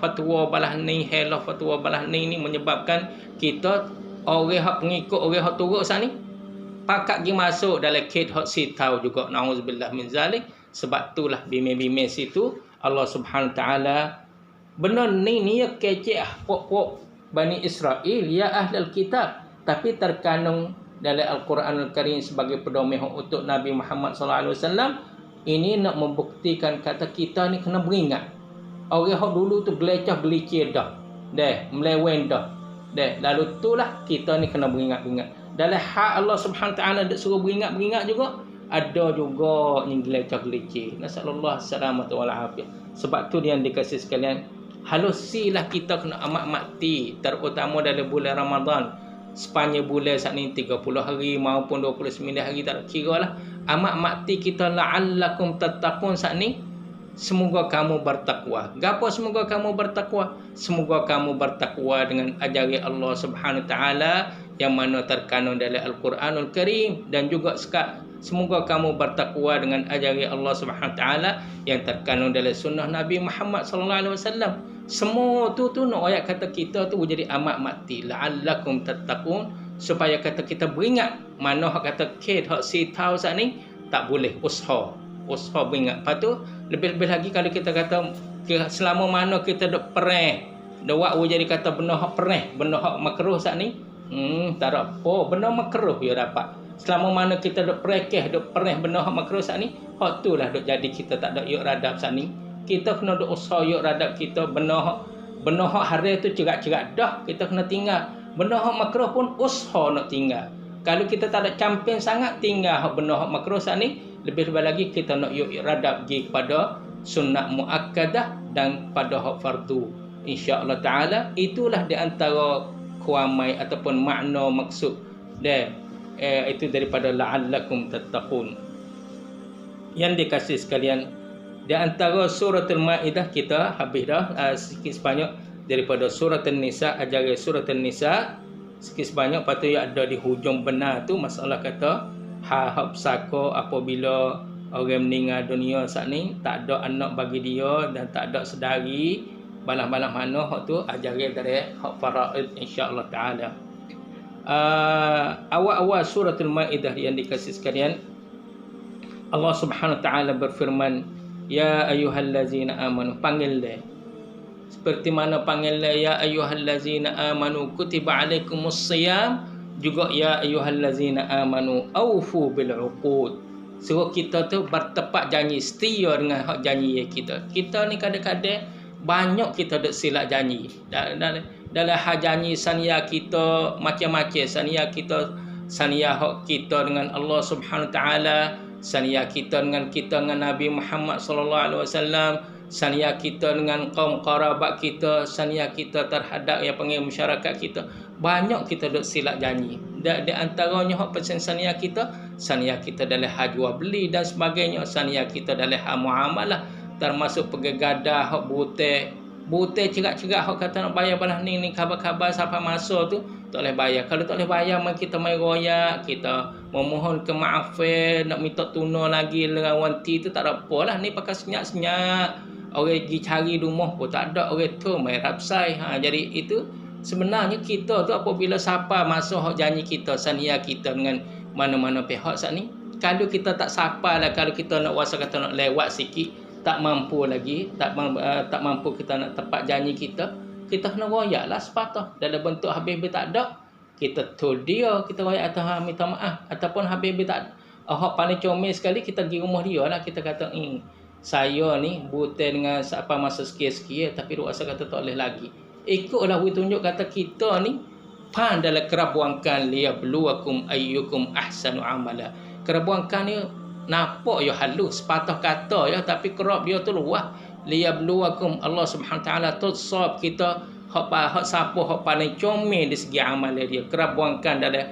fatwa balah ni, helah fatwa balah ni menyebabkan kita orang hak pengikut, orang hak turut sat ni pakat gi masuk dalam kait hak sitau juga, nauzubillah min zalik. Sebab itulah bime-bime situ Allah Subhanahu taala benar ni kecek pok-pok Bani Israel ya ahlul kitab, tapi terkandung dalam Al-Quranul Karim sebagai pedoman untuk Nabi Muhammad sallallahu alaihi wasallam. Ini nak membuktikan kata kita ni kena beringat. Orang hak dulu tu gelecah gelicir dah. Meleweng dah. Lalu itulah kita ni kena beringat-beringat. Dalam hak Allah Subhanahu taala dak suruh beringat-beringat juga, ada juga yang gelecah gelicir. Nasallallahu salamatu wal afiyah. Sebab tu yang dikasih sekalian, halusilah kita kena amat mati, terutama dalam bulan Ramadan. Sepanjang bulan saat ni 30 hari maupun 29 hari tak kira lah. Amat mati kita la'allakum tattaqun saat ni. Semoga kamu bertakwa. Gapo semoga kamu bertakwa? Semoga kamu bertakwa dengan ajaran Allah Subhanahu taala yang mana terkandung dalam Al-Quranul Karim, dan juga semoga kamu bertakwa dengan ajaran Allah Subhanahu taala yang terkandung dalam sunnah Nabi Muhammad sallallahu alaihi wasallam. Semua tu nak ayat kata kita tu jadi amat mati, la'allakum tattaqun, supaya kata kita beringat. Mana hak kata kid hak si tahu saat ni tak boleh usaha beringat. Lepas tu lebih-lebih lagi kalau kita kata selama mana kita dok pereh dak jadi kata benda hak pereh, benda hak makruh saat ni, tak ada apa benda makruh ya dapat. Selama mana kita dok pereh benda hak makruh saat ni, hak tulah dok jadi kita tak ada yuk radab saat ni. Kita kena duk usaha yuk radab kita. Benda hak haram tu cerak-cerak dah kita kena tinggal. Benda hak makruh pun usaha nak tinggal. Kalau kita tak ada camping sangat tinggal hak benda hak makruh saat ni, lebih-lebih lagi kita nak yuk radab pergi kepada sunnah muakkadah dan pada hak fardu. Insya-Allah taala itulah di antara kuamai ataupun makna maksud itu daripada la'allakum tattaqun. Yang dikasih sekalian, di antara suratul Maidah kita habis dah sikit sebanyak daripada suratul Nisa, ajaran suratul Nisa sikit sebanyak. Patut ada di hujung benar tu masalah kata hak sako apabila orang meninggal dunia saat ni tak ada anak bagi dia dan tak ada sedari, balas-balas mana hak tu ajaran dari hak faraid insya-Allah taala. Awal-awal suratul Maidah yang dikasih sekalian, Allah Subhanahu taala berfirman, ya ayyuhallazina amanu, panggil dia seperti mana panggil dia ya ayyuhallazina amanu kutiba alaikumus shiyam, juga ya ayyuhallazina amanu aufu bil uqud. Suruh kita tu bertepat janji, setia dengan hak janji kita. Kita ni kadang-kadang banyak kita dak silap janji. Dalam hak janji sania kita macam-macam, sania hak kita dengan Allah Subhanahu taala, sania kita dengan Nabi Muhammad sallallahu alaihi wasallam, sania kita dengan kaum kerabat kita, sania kita terhadap yang panggil masyarakat kita. Banyak kita duk silap janji. Di antaranya hak pesan sania kita dalam hal jual beli dan sebagainya, sania kita dalam hal muamalah, termasuk pergi gadah hak butai cerak-cerak hak kata nak bayar balas ni khabar-khabar sampai masa tu tak boleh bayar. Kalau tak boleh bayar, kita mai royak, kita memohon kemaafan, nak minta tuna lagi dengan wanti tu tak ada apalah. Ni pakai senyap-senyap, orang pergi cari rumah pun tak ada, orang tu mai rapsai. Jadi itu sebenarnya kita tu apabila sapa masa hak janji kita, sania kita dengan mana-mana pihak saat ni, kalau kita tak sapa lah, kalau kita nak wasa kata nak lewat sikit, tak mampu lagi, tak mampu kita nak tepat janji kita kena royak lah sepatah. Dalam bentuk habis-habis tak ada, kita tol dia, kita royak atau minta maaf. Ataupun habis-habis tak ada, paling comel sekali kita pergi rumah dia lah, kita kata saya ni butai dengan apa masa sekian-sekian, tapi rasa kata tak boleh lagi. Ikutlah tunjuk kata kita ni pan dalam kerabuangkan liyabluwakum ayyukum ahsanu amala. Kerabuangkan ni nampak ya halus sepatah kata ya, tapi kerap dia tu luah. Liyabluwakum, Allah Subhanahu taala tu sab kita hak siapa hak paling comel di segi amal dia, kerabuangkan dalam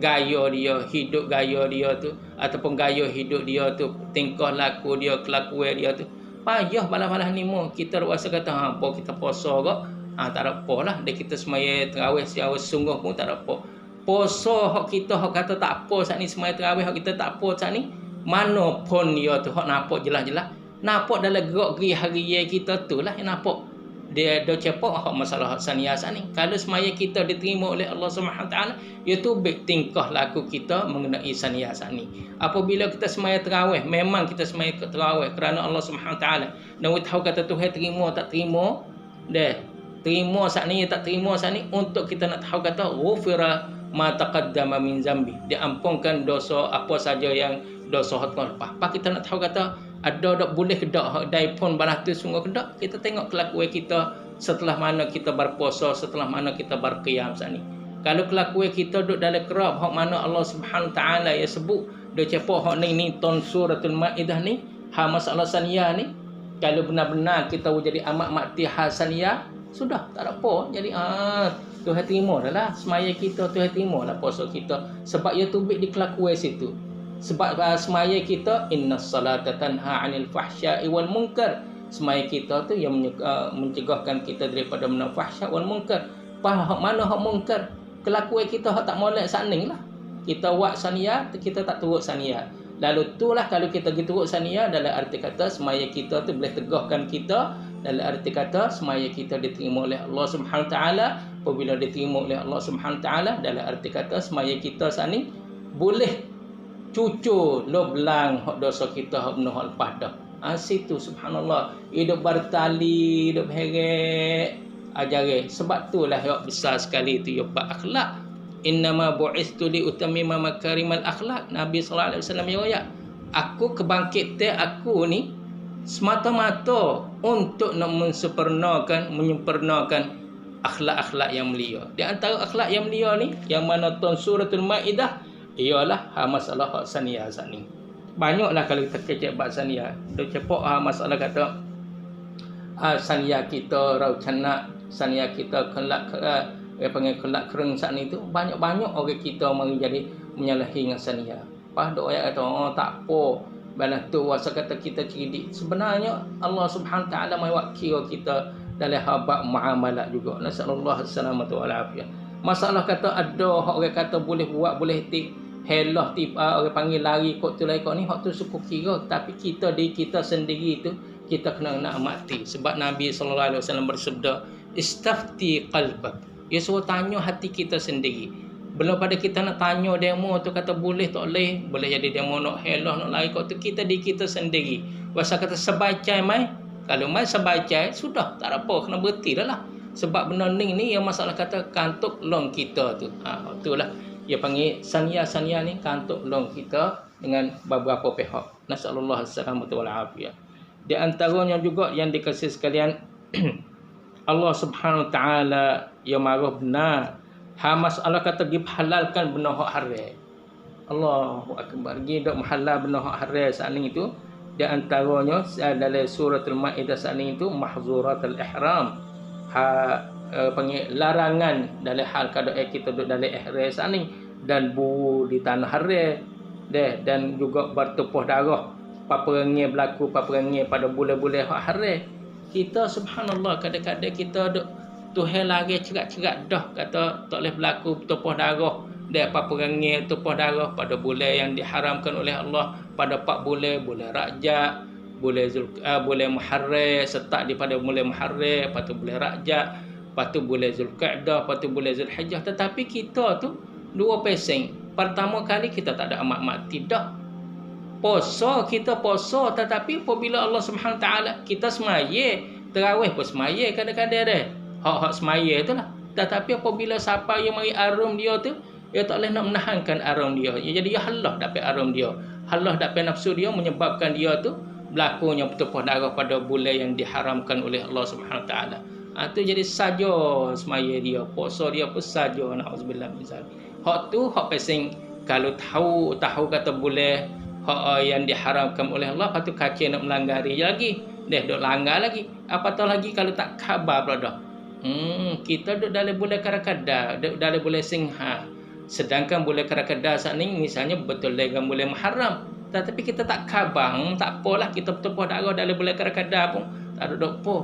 gaya dia, hidup gaya dia tu ataupun gaya hidup dia tu, tingkah laku dia, kelakuan dia tu payah balas-balas ni mo kita rasa kata apa kita puasa ke, tak ada apalah dia kita semaya tarawih secara sungguh pun tak ada apa. Puasa hak kita hak kata tak apa saat ni, semaya tarawih hak kita tak apa saat ni, mana pun dia tu hak nampak jelas-jelas, nampak dalam gerak-gerik harian kita tu lah yang nampak dia do cepok hak masalah hak saniyah ni. Kalau semaya kita diterima oleh Allah Subhanahu taala, iaitu baik tingkah laku kita mengenai saniyah ni. Apabila kita semaya tarawih, memang kita semaya tarawih kerana Allah Subhanahu taala. Dan kita tahu kata Tuhan terima tak terima, dah terima saat ni tak terima saat ni, untuk kita nak tahu kata ghufira ma taqaddama min zambi, diampunkan dosa apa saja yang dosa hak lepas. Apa kita nak tahu kata ada tak boleh ke tak hak dai pun balas tu sungguh ke tak, kita tengok kelakuan kita setelah mana kita berpuasa, setelah mana kita berqiyam saat ni. Kalau kelakuan kita duduk dalam kerap hak mana Allah Subhanahu taala ya sebut do cepo hak ni ton suratul Maidah ni, ha masalah saniyah ni, kalau benar-benar kita jadi amat mati hal saniyah, sudah tak ada apa. Jadi Tuhan terima dah lah semaya kita, Tuhan terima lah puasa kita, sebab ia tubik di kelakuan situ. Sebab semaya kita innas salata tanha 'anil fahsya'i wal munkar, semaya kita tu yang mencegahkan kita daripada benda fahsya wal munkar. Hak mana hak munkar? Kelakuan kita hak tak molek saning lah. Kita buat saniyah, kita tak turut saniyah. Lalu itulah kalau kita turut saniyah, dalam arti kata semaya kita tu boleh tegahkan kita, dalam arti kata semaya kita diterima oleh Allah Subhanahu taala. Apabila diterima oleh Allah Subhanahu taala, dalam arti kata semaya kita saning boleh cucur lo belang hak dosa kita hak benda hak lepas dah. Situ subhanallah hidup bertali, hidup heret ajare. Sebab itulah hak besar sekali itu ya bab akhlak. Innama bu'istu li utammima makarimal akhlak. Nabi sallallahu alaihi wasallam riwayat, aku kebangkitan aku ni semata-mata untuk nak menyempurnakan akhlak-akhlak yang mulia. Di antara akhlak yang mulia ni yang mana ton suratul Maidah ialah masalah hak saniyah ni. Banyaklah kalau kita kecek bab saniyah. Dia cepok masalah kata saniyah kita rau canak, saniyah kita kelak panggil kelak kereng saat ni tu, banyak-banyak orang kita mari jadi menyalahi dengan saniyah. Pas dok ayat kata tak apa, balas tu wasa kata kita cerdik. Sebenarnya Allah Subhanahu taala mai kira kita dalam habaq muamalat juga. Nasallallahu alaihi wa afiyah. Masalah kata ada hak orang kata boleh buat, boleh helah orang panggil lari kok tu kok ni, hak tu suku kira. Tapi kita di kita sendiri tu kita kena nak mati. Sebab Nabi sallallahu alaihi wasallam bersabda, istafti qalbak, dia suruh tanya hati kita sendiri. Belum pada kita nak tanya demo tu kata boleh tak boleh, boleh jadi demo nak helah nak lari kok tu, kita di kita sendiri. Wasa kata sebacai mai, kalau mai sebacai sudah tak ada apa, kena berhenti dah lah. Sebab benda ni yang masalah kata kantuk long kita tu. Itulah dia panggil saniyah ni, kantuk long kita dengan beberapa pihak. Nasallallahu alaihi wa afiyah. Di antaranya juga yang dikasih sekalian Allah Subhanahu taala yang marah benar. Masalah kata dia halalkan benda hak haram. Allahu akbar. Dia dak halal benda hak haram saat ni itu. Di antaranya dalam suratul Maidah saat ni itu mahzuratul ihram. Panggil larangan dalam hal keadaan kita duduk dalam ihram saat ni, dan buru di tanah haram dan juga bertumpah darah, paperangi berlaku paperangi pada bulan-bulan hak haram. Kita subhanallah kadang-kadang kita duk Tuhan lari cerak-cerak dah kata tak boleh berlaku tumpah darah dan paperangi tumpah darah pada bulan yang diharamkan oleh Allah, pada 4 bulan, bulan Rajab, bulan Muharram, setak daripada bulan Muharram, lepas tu bulan Rajab, lepas tu bulan Zulqa'dah, lepas tu bulan Zulhijjah. Tetapi kita tu dua pesing. Pertama kali kita tak ada amat mati dah. Puasa kita puasa, tetapi apabila Allah Subhanahu taala kita semaya, tarawih pun semaya kadang-kadang dah. Hak-hak semaya itulah. Tetapi apabila siapa yang mari arum dia tu, dia tak boleh nak menahankan arum dia. Jadi dia halah dapat arum dia. Halah dapat nafsu dia, menyebabkan dia tu berlakunya bertumpah darah pada bulan yang diharamkan oleh Allah Subhanahu taala. Itu jadi saja semaya dia, puasa dia pun saja, naudzubillah min zalik. Hak tu hak pesing kalau tahu kata boleh hak yang diharamkan oleh Allah, lepas tu kacau nak melanggar lagi. Dok langgar lagi. Apatah lagi kalau tak khabar pula dah. Kita duduk dalam bulan Karakada, duduk dalam bulan Singha. Sedangkan bulan Karakada saat ni misalnya betul dengan bulan Muharram. Tetapi kita tak khabar, tak apalah kita bertumpah darah dalam bulan Karakada pun tak ada dok apa.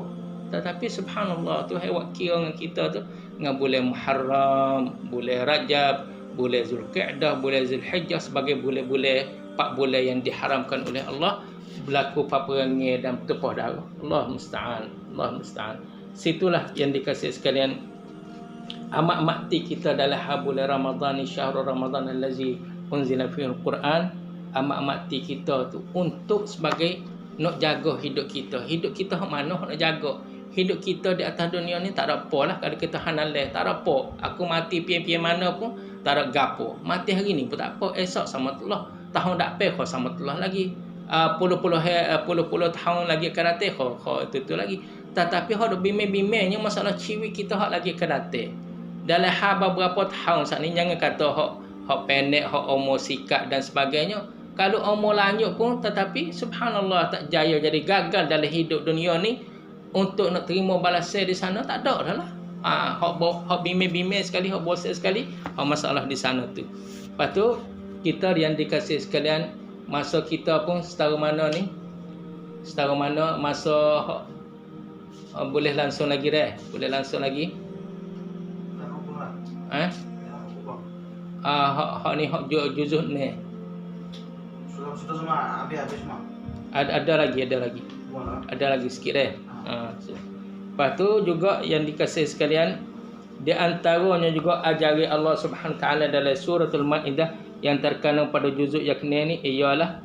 Tetapi subhanallah Tuhan wakil dengan kita tu dengan bulan Muharram, bulan Rajab, bulan Zulqa'dah, bulan Zulhijjah sebagai bulan-bulan 4 bulan yang diharamkan oleh Allah, berlaku peperangan dan bertumpah darah. Allah musta'an, Allah musta'an. situlah yang dikasihi sekalian, amat makti kita dalam bulan Ramadan ni, syahrul Ramadan allazi unzila fihi al-Quran. Amat makti kita tu untuk sebagai nak jaga hidup kita. Hidup kita hak mana nak jaga? Hidup kita di atas dunia ni tak ada apa lah. Kalau kita hanaleh tak ada apa. Aku mati pian-pian mana pun tak ada gapo. Mati hari ni pun tak apa. Esok sama Allah. Tahun dak pe kau sama Allah lagi. Puluh-puluh tahun lagi akan datang kau itu lagi. Tetapi hak bime-bimenya masalah ciwi kita hak lagi akan datang. Dalam hal beberapa tahun saat ni jangan kata hak pendek, hak umur sikat dan sebagainya. Kalau umur lanjut pun tetapi subhanallah tak jaya jadi gagal dalam hidup dunia ni untuk nak terima balasan di sana tak ada dah lah. Hak bime-bime sekali, hak bosan sekali, hak masalah di sana tu. Lepas tu kita yang dikasihi sekalian, masa kita pun setara mana ni? Setara mana masa boleh langsung lagi dah? Boleh langsung lagi? Hak ni hak juzuk ni. Sudah semua habis semua. Ada lagi sikit dah. Lepas tu juga yang dikasihi sekalian, di antaranya juga ajari Allah Subhanahu Wa Taala dalam suratul Maidah yang terkandung pada juzuk yang ni ialah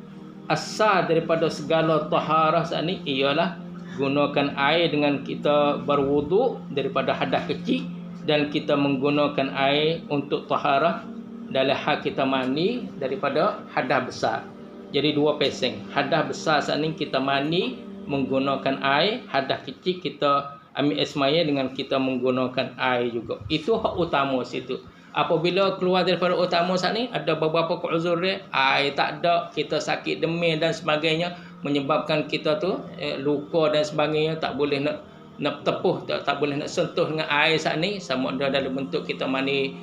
asal daripada segala taharah saat ni ialah gunakan air dengan kita berwuduk daripada hadas kecil, dan kita menggunakan air untuk taharah dalam hal kita mandi daripada hadas besar. Jadi dua peseng. Hadas besar saat ni kita mandi menggunakan air, hadas kecil kita ambil air semaya dengan kita menggunakan air juga. Itu hak utama situ. Apabila keluar daripada utama saat ni ada beberapa uzur dia, air tak ada, kita sakit demam dan sebagainya, menyebabkan kita tu luka dan sebagainya, tak boleh nak tepuh, tak boleh nak sentuh dengan air saat ni, sama ada dalam bentuk kita mandi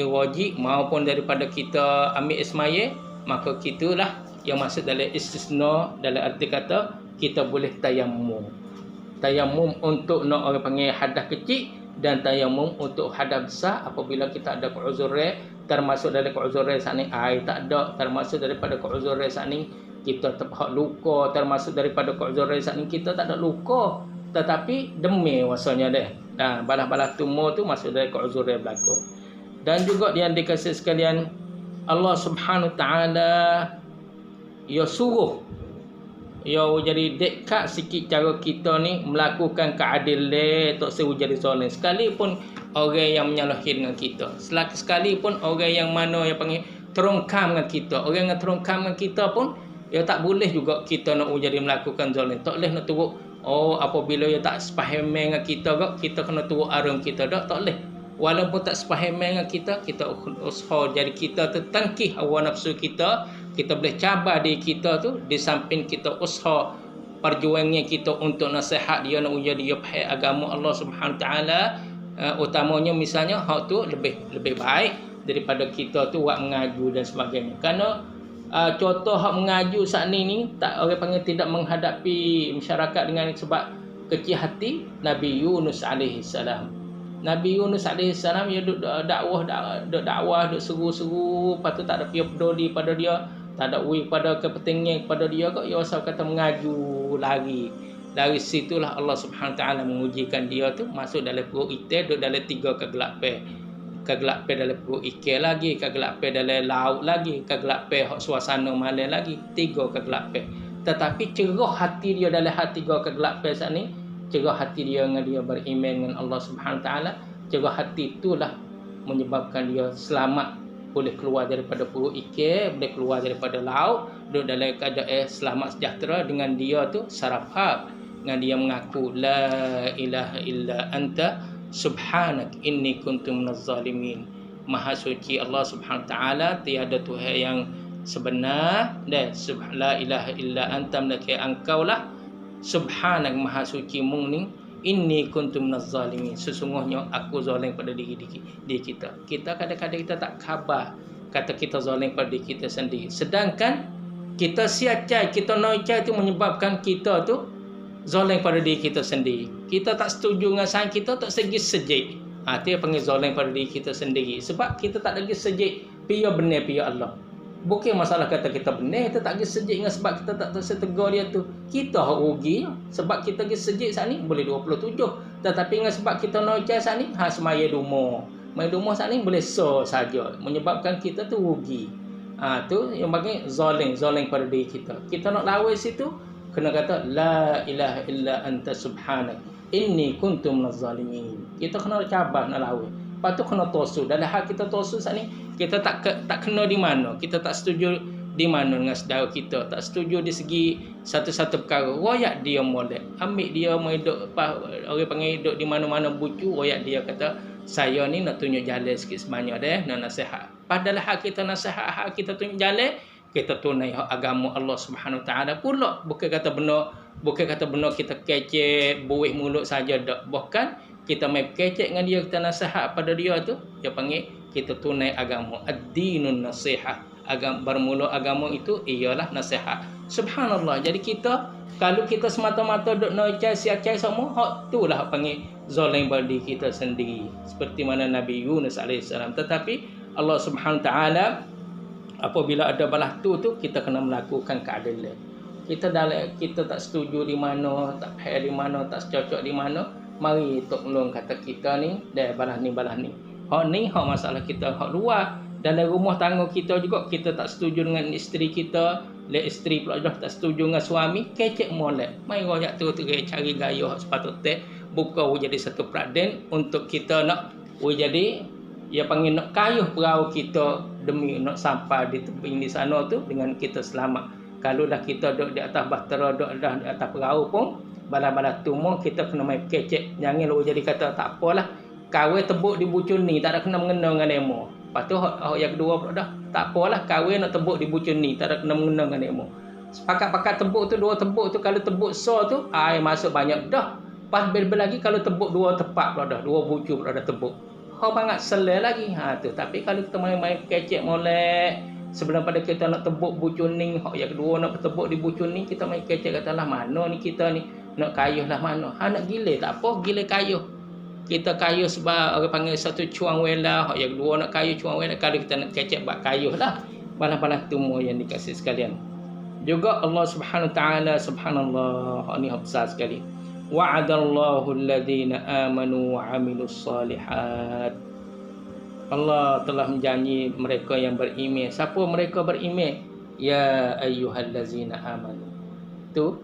wajib maupun daripada kita ambil air semaya, maka kitulah yang masuk dalam istisna, dalam arti kata kita boleh tayammum. Tayammum untuk nak orang panggil hadas kecil dan tayammum untuk hadas besar apabila kita ada keuzur, termasuk dari keuzur saat ni air tak ada, termasuk daripada keuzur saat ni kita terhak luka, termasuk daripada keuzur saat ni kita tak ada luka tetapi demam rasanya deh. Nah, balas-balas tumor tu masuk dari keuzur berlaku. Dan juga yang dikasihi sekalian, Allah Subhanahu Taala ia suruh, ia jadi dekat sikit cara kita ni melakukan keadilan, tak seru jadi zalim. Sekalipun orang yang menyalahi dengan kita, sekalipun orang yang mana yang panggil terungkam dengan kita, orang yang terungkam dengan kita pun, ia tak boleh juga kita nak jadi melakukan zalim. Tak boleh nak turut, apabila ia tak sepaham dengan kita, kita kena turut arum kita, tak boleh. Walaupun tak sepaham dengan kita usaha jadi kita tertangkih hawa nafsu kita boleh cabar diri kita tu, di samping kita usaha perjuangannya kita untuk nasihat dia nak ujar dia faham agama Allah Subhanahu Taala, utamanya misalnya hak tu lebih baik daripada kita tu buat mengaju dan sebagainya. Kerana contoh hak mengaju saat ni tak orang panggil tidak menghadapi masyarakat dengan sebab kecil hati. Nabi Yunus alaihi salam, Nabi Yunus AS dia duduk dakwah, duduk seru-seru, lepas tu tak ada pihak peduli pada dia, tak ada uwi pada kepentingan kepada dia, ia asal kata mengaju lari. Dari situlah Allah Subhanahu Taala mengujikan dia tu masuk dalam perut ikan, duduk dalam 3 kegelapan. Kegelapan dalam perut ikan lagi, kegelapan dalam laut lagi, kegelapan hak suasana malam lagi, 3 kegelapan. Tetapi cerah hati dia dalam hati 3 kegelapan saat ni, cerah hati dia dengan dia beriman dengan Allah Subhanahu Taala, cerah hati itulah menyebabkan dia selamat, boleh keluar daripada perut ikan, boleh keluar daripada laut, duduk dalam keadaan selamat sejahtera dengan dia tu sarafat, dengan dia mengaku la ilaha illa anta subhanak inni kuntu minaz zalimin. Maha suci Allah Subhanahu Taala, tiada Tuhan yang sebenar, dan la ilaha illa anta, melainkan engkaulah subhanak maha suci mung ni, inni kuntu minaz zalimin, sesungguhnya aku zalim pada diri kita. Kita kadang-kadang kita tak khabar kata kita zalim pada diri kita sendiri, sedangkan kita siacai, kita noicai itu menyebabkan kita tu zalim pada diri kita sendiri. Kita tak setuju dengan sains kita, tak segi sejik, dia panggil zalim pada diri kita sendiri, sebab kita tak lagi sejik pia benar pia Allah. Bukan masalah kata kita benar, kita tak pergi sejik dengan sebab kita tak tersetegar dia tu. Kita hak rugi. Sebab kita pergi sejik saat ni boleh 27. Tetapi dengan sebab kita noja saat ni, semaya rumah. Maya rumah saat ni boleh saja. Menyebabkan kita tu rugi. Tu yang bagi zalim pada diri kita. Kita nak lawan situ, kena kata la ilaha illa anta subhanak inni kuntu minaz zalimin. Kita kena cabar nak lawan. Lepas tu kena tosu. Dalam hal kita tosu saat ni, kita tak kena di mana. Kita tak setuju di mana dengan saudara kita. Tak setuju di segi satu-satu perkara. Royak dia molek. Ambil dia mau hidup, orang panggil hidup di mana-mana bucu. Royak dia kata, saya ni nak tunjuk jalan sikit sebanyak deh. Nak nasihat. Padahal hak kita nasihat, hak kita tunjuk jalan, kita tunai hak agama Allah Subhanahu Wa Taala pula. Bukan kata benar kita kecek, buih mulut saja dak. Bahkan kita main kecek dengan dia, kita nasihat pada dia tu, dia panggil kita tunai agama. Ad-dinun nasihah. Bermula agama itu ialah nasihat. Subhanallah. Jadi kita, kalau kita semata-mata duk nak cai semua, hak itulah panggil zalim bagi kita sendiri. Seperti mana Nabi Yunus AS. Tetapi Allah Subhanahu Wa Taala, apabila ada balah tu kita kena melakukan keadilan. Kita tak setuju di mana, tak faham di mana, tak cocok di mana, mari tolong kata kita ni, balah ni. Hak ni hak masalah kita, hak luar. Dalam rumah tangga kita juga, kita tak setuju dengan isteri kita, isteri pula dah tak setuju dengan suami, kecek molek. Mari royak tu cari gaya hak sepatutnya, bukan jadi satu peraden untuk kita nak jadi, dia panggil nak kayuh perahu kita demi nak sampai di tepi di sana tu dengan kita selamat. Kalau dah kita duduk di atas bahtera, duduk dah di atas perahu pun, bala-bala tumor kita kena main kecek. Jangan lu jadi kata tak apalah, kahwin tebuk di bucun ni, tak ada kena mengena dengan demo. Lepas tu yang kedua pula dah, tak apalah kahwin nak tebuk di bucun ni, tak ada kena mengena dengan demo. Pakat-pakat tebuk tu, dua tebuk tu, kalau tebuk tu, air masuk banyak dah. Pas ber lagi kalau tebuk dua tepak pula dah, dua bucu pula dah tebuk. Kau banget selai lagi. Tu. Tapi kalau kita main kecek molek, sebelum pada kita nak tebuk bucun ni, yang kedua nak tebuk di bucun ni, kita main kecek katalah mana ni kita ni. Nak kayuh lah mana. Nak gila tak apa, gila kayuh. Kita kayuh sebab orang panggil satu cuang wela. Yang kedua nak kayuh cuang wela. Kalau kita nak kecek buat kayuh lah. Balah-balah tumor yang dikasih sekalian. Juga Allah Subhanahu Wa Taala, subhanallah, ini besar sekali. Wa'adallahu alladhina amanu wa amilus salihat. Allah telah menjanji mereka yang beriman. Siapa mereka beriman? Ya ayyuhallazina amanu. Tu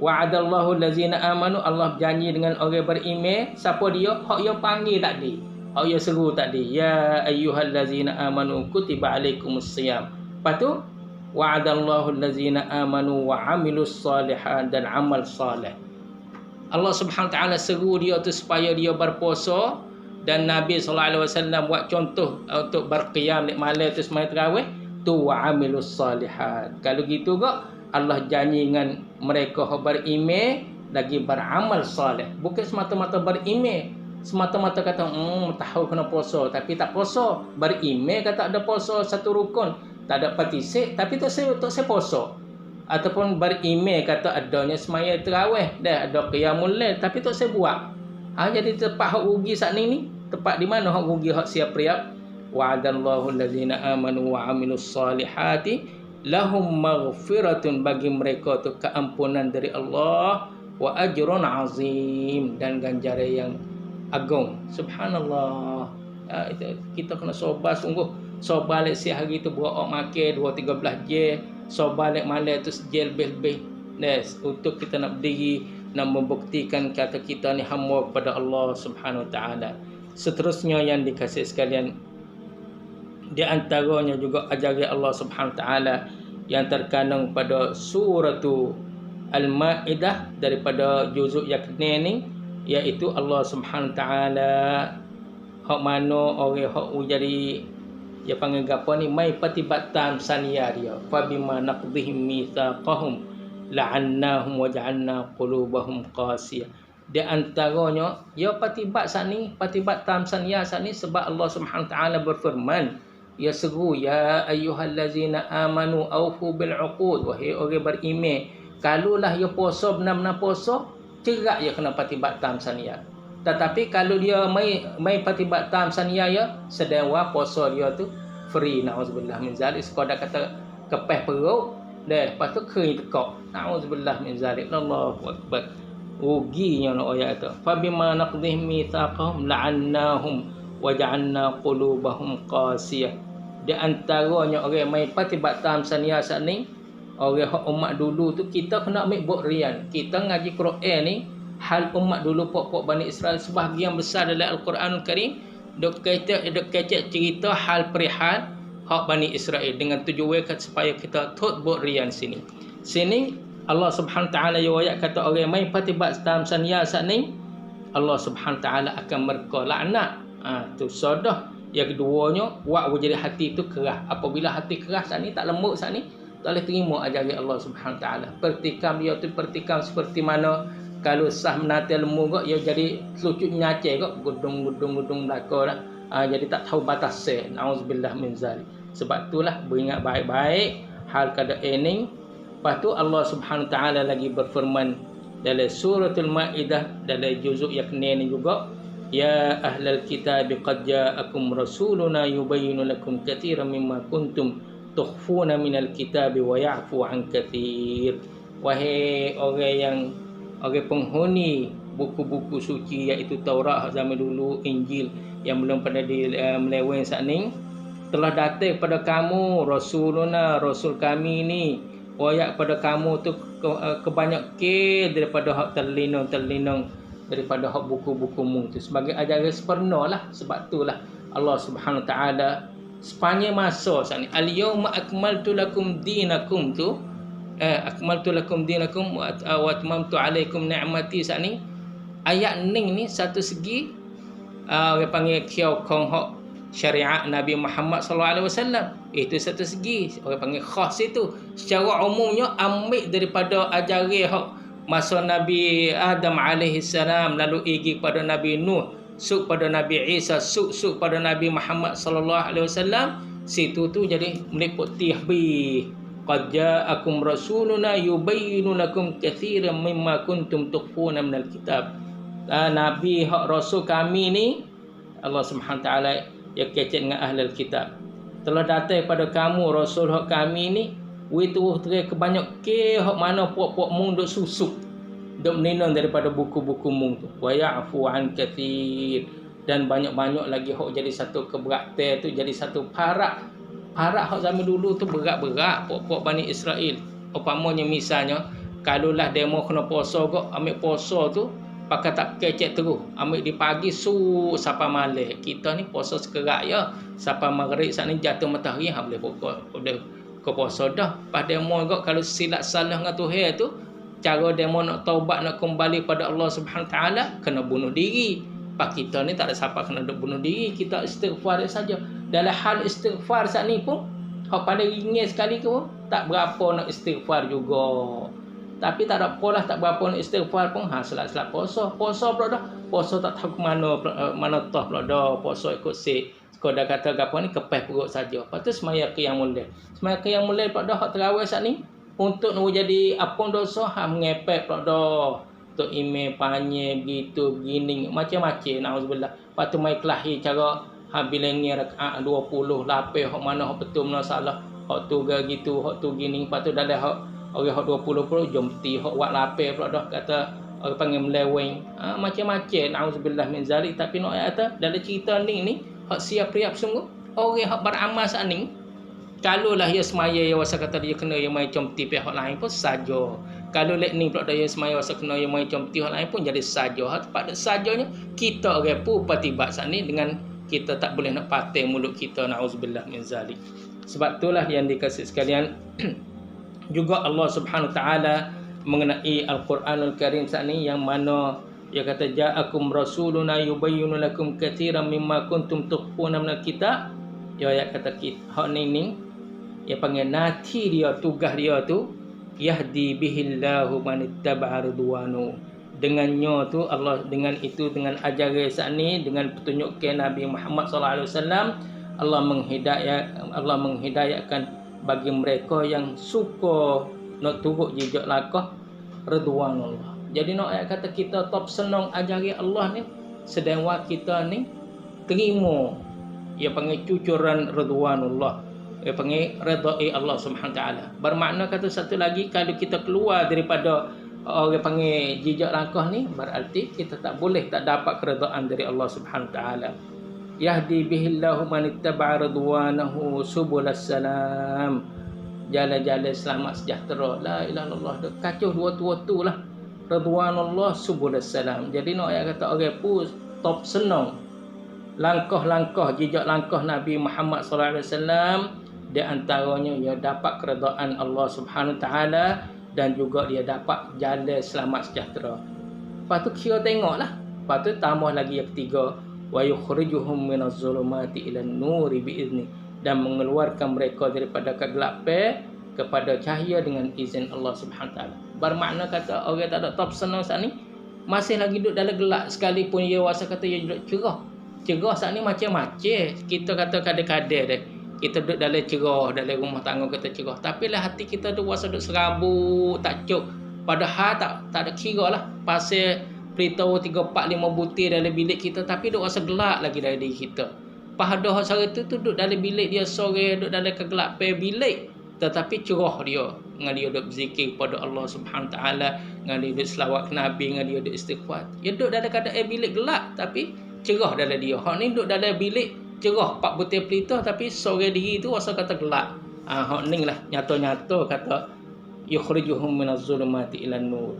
wa'adallahu allazina amanu, Allah berjanji dengan orang beriman. Siapa dia? Hak dia panggil tadi, hak dia seru tadi, ya ayyuhallazina amanu kutiba alaikumusiyam. Lepas tu wa'adallahu allazina amanu wa amilus salihat, dan amal salih. Allah Subhanahu Wa Taala seru dia tu supaya dia berpuasa, dan Nabi sallallahu alaihi wasallam buat contoh untuk berqiyam di malam tu sembahyang tarawih tu wa amilus salihat. Kalau gitu kok Allah janji dengan mereka yang beriman lagi beramal soleh. Bukan semata-mata beriman, semata-mata kata tahu kena puasa tapi tak puasa. Beriman kata ada puasa satu rukun, tak ada partisip tapi tak saya puasa. Ataupun beriman kata adanya semaya tarawih, dah ada qiyamul lail tapi tak saya buat. Jadi tepat hak rugi saat ni, tepat di mana hak rugi hak siap riap. Wa'adallahu allazina amanu wa amilus salihati lahum maghfiratun, bagi mereka tu keampunan dari Allah, wa ajrun azim, dan ganjaran yang agung. Subhanallah. Kita kena sobar sungguh. Sobar lek si hari tu buat makan 2-13 je, sobar lek malam tu sejel lebih-lebih. Untuk kita nak berdiri, nak membuktikan kata kita ni hamba kepada Allah Subhanahu Wa Taala. Seterusnya yang dikasih sekalian, di antaranya juga ajaran Allah Subhanahu Wa Taala yang terkandung pada surah Al-Maidah daripada juzuk yang ke-6 ni, iaitu Allah Subhanahu Wa Taala hak mana orang hak jadi dia panggil gapo ni mai patibatan sania dia. Fa bima naqdihim mitsaqahum la'annahum wa ja'alna qulubahum qasiyah. Di antaranya ya patibat sani, patibat tamsania sani sebab Allah Subhanahu Wa Taala berfirman, ya seru ya ayyuhallazina amanu aufu bil uqud, wahai orang beriman, kalaulah ya puasa benar-benar puasa, cerak ya kena patibat tamsania. Tetapi kalau dia mai patibat tamsania ya sedang puasa dia tu free, na'udzubillah min zalik, sekadar kata kepeh perut dah, lepas tu kering tekak, na'udzubillah min zalik. Allahu akbar. Ruginya nak ayat tu. Fa bima naqdihim mitsaqahum la'annahum wa ja'alna qulubahum qasiyah. Di antaranya orang mai patibat tam sania sat ni, orang umat dulu tu kita kena ambil bukrian. Kita ngaji Quran ni, hal umat dulu pok-pok Bani Israel sebahagian besar dalam Al-Quranul Karim dok kecek cerita hal perihal hak Bani Israel dengan tujuan supaya kita tot bukrian sini. Sini Allah Subhanahu taala ayat kata orang mai patibat tam sania sat ni, Allah Subhanahu taala akan merka laknat. Tu sodah. Yang keduanya, buat jadi hati tu keras. Apabila hati keras saat ni, tak lembut saat ni, tak boleh terima ajaran Allah Subhanahu taala. Pertikam dia tu pertikam seperti mana kalau sah menati lembu kok, dia jadi selucut nyacai kok, gudung belaka dah. Jadi tak tahu batas se. Nauzubillah min zalik. Sebab itulah beringat baik-baik hal keadaan ini. Lepas tu Allah Subhanahu taala lagi berfirman dalam suratul Maidah dalam juzuk yang ke-6 ni juga, Ya ahlal kitab qad ja'akum rasuluna yubayyinu lakum katsiran mimma kuntum tukhfuna minal kitab wa ya'fu an katsir. Wahai orang penghuni buku-buku suci iaitu Taurat zaman dulu, Injil yang belum pernah meleweng saat ni, telah datang pada kamu rasuluna, rasul kami ni, wayak pada kamu tu kebanyakan daripada hak terlinung daripada hak buku-buku mu tu sebagai ajaran sempurna lah. Sebab itulah Allah Subhanahu taala sepanjang masa saat ni, al-yawma akmaltu lakum dinakum tu, akmaltu lakum dinakum wa atmamtu alaikum ni'mati saat ni, ayat ni satu segi orang panggil kiau kong hak syariat Nabi Muhammad sallallahu alaihi wasallam, itu satu segi orang panggil khas. Itu secara umumnya ambil daripada ajaran hak masa Nabi Adam alaihi salam, lalu pergi pada Nabi Nuh, suk pada Nabi Isa, suk pada Nabi Muhammad sallallahu alaihi wasallam. Situ tu jadi meliput tihbih. Qad ja'akum rasuluna yubayyinu lakum katsiran mimma kuntum tukhfuna minal kitab. Nabi hak rasul kami ni, Allah Subhanahu taala yang kecek dengan ahlul kitab, telah datang pada kamu rasul hak kami ni, itu terai kebanyak hak mana puak-puak mung duk susuk, duk meninang daripada buku-buku mung tu. Wa ya'fu an katsir, dan banyak-banyak lagi hak jadi satu keberatan tu, jadi satu parak hak zaman dulu tu berat-berat puak-puak Bani Israel. Umpamanya misalnya kalaulah demo kena puasa kok, ambil puasa tu pakai tak kecek terus, ambil di pagi sampai malam. Kita ni puasa sekerak ya, sampai maghrib saat ni jatuh matahari boleh pokok boleh ke puasa dah. Pas demo kok kalau silap salah dengan Tuhan tu, cara demo nak taubat, nak kembali pada Allah Subhanahu taala, kena bunuh diri. Pak kita ni tak ada siapa kena bunuh diri, kita istighfar saja. Dalam hal istighfar saat ni pun hak paling ringan sekali ke tak berapa nak istighfar juga. Tapi tak ada apalah, tak berapa nak istighfar pun selat-selat puasa pula dah. Puasa tak tahu ke mana tah pula dah. Puasa ikut sik. Sekadar kata gapo ni kepeh perut saja. Lepas tu semaya qiyamul lail. Semaya qiyamul lail pula dah hak tarawih saat ni untuk nak jadi apa dosa ngepek pula dah. Tok email panjang begitu begini macam-macam, nauzubillah. Lepas tu mai kelahi cara bila ni rakaat 20 lapis hak mana hak betul mana salah. Hak tu gitu, hak tu gini. Lepas tu dah hak orang hak 20 jom ti hak buat lapis pula dah, kata orang panggil meleweng. Macam-macam, nauzubillah min zalik. Tapi nak kata dalam cerita ni hak siap-siap sungguh orang hak beramal saat ni, kalaulah ia semaya ia wasa kata dia kena ia mai comti pihak lain pun saja. Kalau lek ni pula dia semaya wasa kena ia mai comti pihak lain pun jadi saja. Hak pada sajanya kita orang pun patibat saat ni dengan kita tak boleh nak patih mulut kita, nauzubillah min zalik. Sebab itulah yang dikasih sekalian juga Allah Subhanahu taala mengenai Al-Quranul Karim saat ni, yang mana dia kata ja'akum rasuluna yubayyinu lakum katsiran mimma kuntum tukhfuna minal kitab. Dia ayat kata hak ni dia panggil nati dia, tugas dia tu yahdi bihillahu man ittaba'a ridwanu. Dengannya tu Allah, dengan itu, dengan ajaran saat ni, dengan petunjuk Nabi Muhammad sallallahu alaihi wasallam, Allah menghidayahkan bagi mereka yang suka nak turut jejak langkah ridwanullah. Jadi nak ayat kata kita top senang ajaran Allah ni, sedang kita ni terima Ia panggil cucuran ridwanullah. Ia panggil redai Allah Subhanahu taala. Bermakna kata satu lagi, kalau kita keluar daripada orang panggil jejak langkah ni, berarti kita tak boleh tak dapat keredaan dari Allah Subhanahu taala. Yahdi bihillahu man ittaba'a ridwanahu subulas salam. Jalan-jalan selamat sejahtera. La ilaha illallah. Kacau dua tu lah. Ridwanullah subulas salam. Jadi nak ayat kata orang pun top senang. Langkah-langkah jejak langkah Nabi Muhammad sallallahu alaihi wasallam, di antaranya ia dapat keredaan Allah Subhanahu taala dan juga dia dapat jalan selamat sejahtera. Lepas tu kira tengoklah. Lepas tu tambah lagi yang ketiga, wa yukhrijuhum minaz zulumati ilan nuri biizni, dan mengeluarkan mereka daripada kegelapan kepada cahaya dengan izin Allah Subhanahu taala. Bermakna kata orang tak ada top senang saat ni masih lagi duduk dalam gelap, sekalipun ia wasa kata ia duduk cerah. Cerah saat ni macam-macam. Kita kata kadang-kadang dah kita duduk dalam cerah, dalam rumah tangga kita cerah, tapi lah hati kita tu wasa duduk serabut, tak cuk. Padahal tak ada kira lah pasal beritahu 3, 4, 5 butir dalam bilik kita, tapi duduk rasa gelap lagi dalam diri kita. Padahal sore tu duduk dalam bilik dia sore, duduk dalam kegelapan bilik, tetapi cerah dia. Dengan dia duduk berzikir kepada Allah Subhanahu taala, dengan dia duduk selawat ke Nabi, dengan dia duduk istighfar. Dia duduk dalam keadaan bilik gelap tapi cerah dalam dia. Hak ni duduk dalam bilik cerah 4 butir pelita tapi sore diri tu rasa kata gelap. Hak ni lah nyata-nyata kata yukhrijuhum minaz zulumati ilan nur.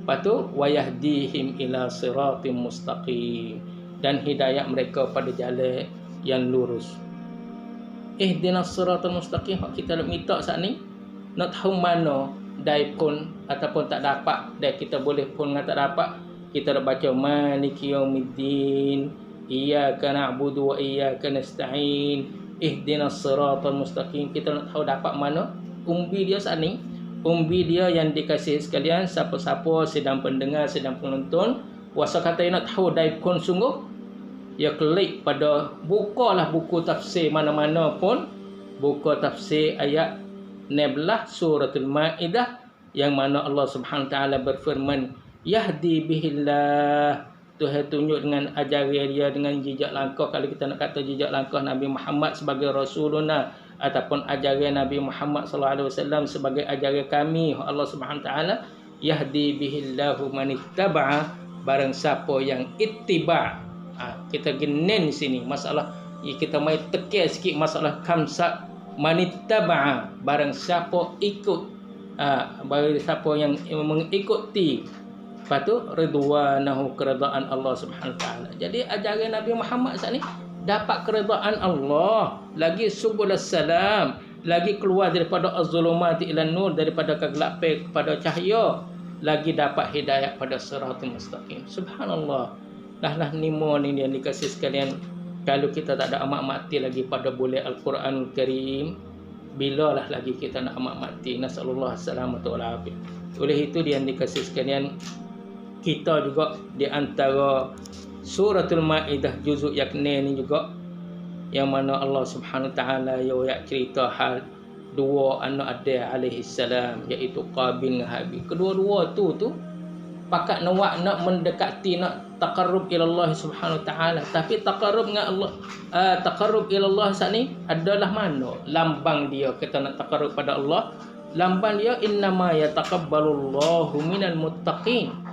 Lepas tu wayahdihim ila siratim mustaqim, dan hidayah mereka pada jalan yang lurus. Ihdinas siratal mustaqim. Hak kita nak minta saat ni nak tahu mana dai pun ataupun tak dapat, dan kita boleh pun tak dapat, kita nak baca maliki yaumiddin, iyyaka na'budu wa iyyaka nasta'in, ihdinas siratal mustaqim. Kita nak tahu dapat mana umbi dia saat ni. Umbi dia yang dikasih sekalian, siapa-siapa sedang pendengar, sedang penonton, puasa kata nak tahu dai pun sungguh, ya klik pada bukalah buku tafsir mana-mana pun, buku tafsir ayat 16 suratul Maidah, yang mana Allah Subhanahu taala berfirman, yahdi bihillah, Tuhan tunjuk dengan ajaran dia, dengan jejak langkah. Kalau kita nak kata jejak langkah Nabi Muhammad sebagai Rasulullah, ataupun ajaran Nabi Muhammad sallallahu alaihi wasallam sebagai ajaran kami Allah Subhanahu taala, yahdi bihillahu man ittaba'a, barang siapa yang ittiba'. Kita genin sini masalah, kita mai tekan sikit masalah khamsat manittaba'a, barang siapa ikut, barang siapa yang mengikuti. Lepas tu ridwanahu, keredaan Allah Subhanahu taala. Jadi ajaran Nabi Muhammad saat ni dapat keredaan Allah, lagi subulas salam, lagi keluar daripada az-zulumati ilan nur, daripada kegelapan kepada cahaya, lagi dapat hidayah pada siratul mustaqim. Subhanallah. Lah nimo ni yang dikasih sekalian, kalau kita tak ada amat mati lagi pada bulan Al-Quranul Karim, bilalah lagi kita nak amat mati. Nasallallahu salamatu wal afiyah. Oleh itu dia yang dikasih sekalian, kita juga di antara suratul Maidah juzuk yang ni juga, yang mana Allah Subhanahu taala yang cerita hal dua anak Adam alaihi salam, iaitu Qabil dan Habil. Kedua-dua tu pakat nak mendekati, nak taqarrub ila Allah Subhanahu taala, tapi taqarrub dengan Allah, taqarrub ila Allah saat ni adalah mana lambang dia kita nak taqarrub pada Allah. Lambang dia innama yataqabbalullahu minal muttaqin.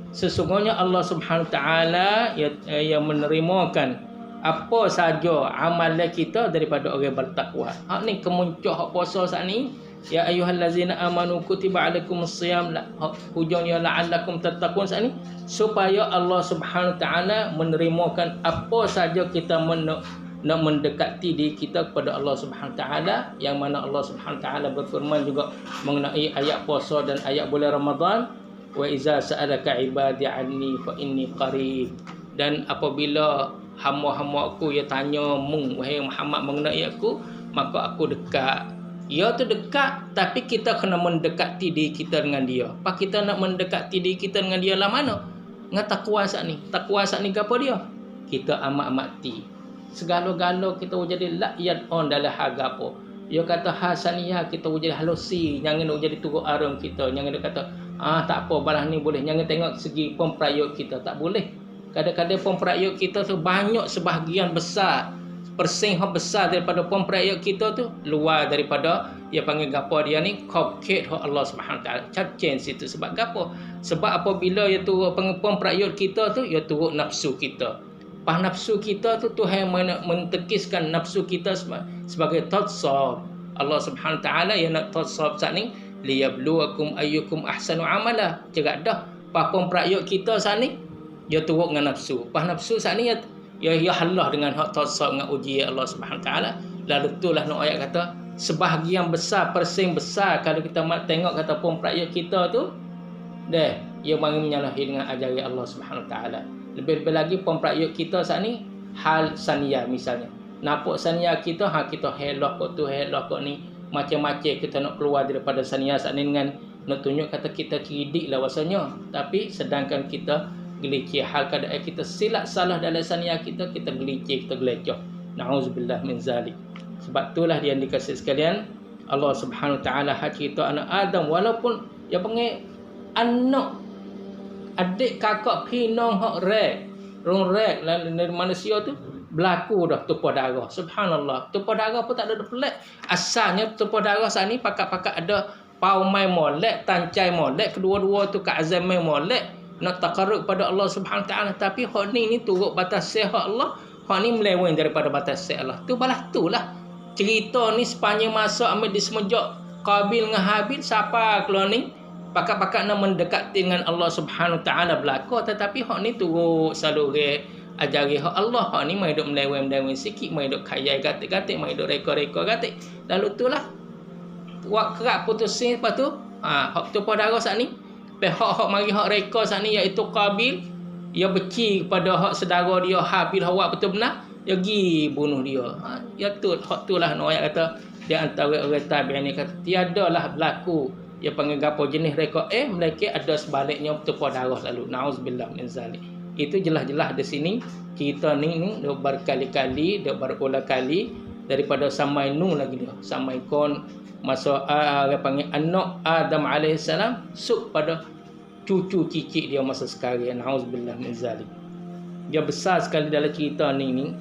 Sesungguhnya Allah Subhanahu taala yang menerimakan apa saja amalan kita daripada orang bertakwa. Hak ni kemuncak hak puasa saat ni. Ya ayyuhallazina amanu kutiba alaikumus-shiyam, hujungnya la'allakum tattaqun saat ni, supaya Allah Subhanahu taala menerimakan apa saja kita nak mendekati diri kita kepada Allah Subhanahu taala, yang mana Allah Subhanahu taala berfirman juga mengenai ayat puasa dan ayat bulan Ramadan, wa iza sa'alaka ibadi anni fa inni qarib. Dan apabila hamba-hamba aku ia tanya mung wahai Muhammad mengenai aku, maka aku dekat. Ia tu dekat, tapi kita kena mendekati diri kita dengan dia. Apa kita nak mendekati diri kita dengan dia lah mana? Dengan takwa saat ni. Takwa saat ni apa dia? Kita amat mati. Segala-gala kita jadi lakyat on dalam harga apa. Dia kata hasaniyah, kita jadi halusi. Jangan jadi turut arung kita. Jangan dia kata tak apa balah ni boleh. Jangan tengok segi pemperayuk kita. Tak boleh. Kadang-kadang pemperayuk kita tu banyak, sebahagian besar persing hak besar daripada pemperakyat kita tu luar daripada dia panggil gapo dia ni cupcake hak Allah Subhanahu taala. Capcen situ sebab gapo? Sebab apabila ia tu pemperakyat kita tu ia turut nafsu kita. Pas nafsu kita tu Tuhan mentekiskan nafsu kita sebagai tatsab. Allah Subhanahu taala yang nak tatsab saat ni liyabluwakum ayyukum ahsanu amala. Cegat dah pas pemperakyat kita saat ni ia turut dengan nafsu. Pas nafsu saat ni ia halah dengan hak tatsab dengan uji Allah Subhanahu taala. Lalu itulah nak ayat kata sebahagian besar persing besar kalau kita tengok kata pemperakyat kita tu ia mari menyalahi dengan ajaran Allah Subhanahu taala. Lebih-lebih lagi pemperakyat kita saat ni hal sania misalnya. Nampak sania kita kita helok kok tu helok kok ni macam-macam kita nak keluar daripada sania saat ni dengan nak tunjuk kata kita cerdik lah rasanya. Tapi sedangkan kita gelicir hal keadaan kita silap salah dalam sania kita gelicir kita gelecoh. Nauzubillah min zalik. Sebab itulah dia dikasih sekalian Allah Subhanahu taala hak cerita anak Adam walaupun dia panggil anak adik kakak pinong hak rong dari manusia tu berlaku dah tumpah darah. Subhanallah. Tumpah darah pun tak ada pelik. Asalnya tumpah darah saat ni pakat-pakat ada paumai molek, tancai molek, kedua-dua tu ka'azamai molek nak taqarrub pada Allah Subhanahu taala, tapi hak ni turut batas hak Allah, hak ni meleweng daripada batas Allah. Tu balas tulah. Cerita ni sepanjang masa ambil di semenjak Qabil dengan Habil siapa keluar ni pakat-pakat nak mendekati dengan Allah Subhanahu taala berlaku, tetapi hak ni turut salure ajari hak Allah. Hak ni mai duk meleweng sikit, mai duk khayal gatik-gatik, mai duk reka-reka gatik. Lalu itulah wak kerak putusin lepas tu hak tumpah darah saat ni hak mari hak reka saat ni iaitu Qabil ia benci kepada hak saudara dia Habil hak betul benar dia pergi bunuh dia. Ya tu hak tulah nak ayat kata di antara orang tabi'in ni kata tiadalah berlaku dia panggil gapo jenis reka melainkan ada sebaliknya tumpah darah lalu. Nauzubillah min zalik. Itu jelas-jelas di sini kita ni dah berkali-kali dah berulang kali daripada samai Nuh lagi dia samai kon masa dia panggil anak Adam alaihissalam suk pada cucu cicit dia masa sekarang. Nauzubillah min zalik. Dia besar sekali dalam cerita ni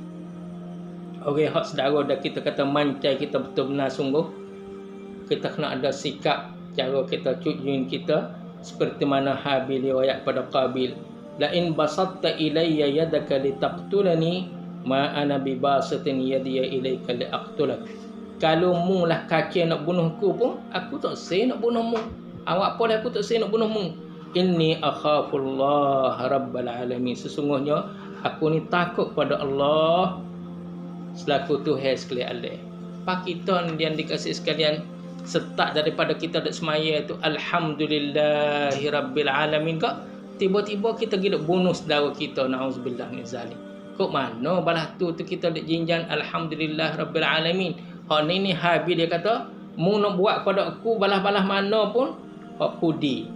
orang hak saudara dah kita kata mancai kita betul benar sungguh kita kena ada sikap cara kita cujuin kita seperti mana Habil riwayat pada Qabil la in basatta ilayya yadaka litaqtulani ma ana bibasatin yadiya ilayka liaqtulak. Kalau mu lah kaca nak bunuhku pun aku tak say nak bunuhmu. Awak pun aku tak say nak bunuhmu. Inni akhafullah rabbal alamin. Sesungguhnya aku ni takut pada Allah selaku Tuhan sekalian Allah. Pak kita yang dikasih sekalian setak daripada kita dak semaya tu alhamdulillahi rabbil alamin kak tiba-tiba kita pergi bunuh saudara kita. Nauzubillah min zalik. Kok mana balas tu kita dak jinjang alhamdulillah rabbil alamin. Hak ni Habil dia kata mu nak buat pada aku balas-balas mana pun hak pudi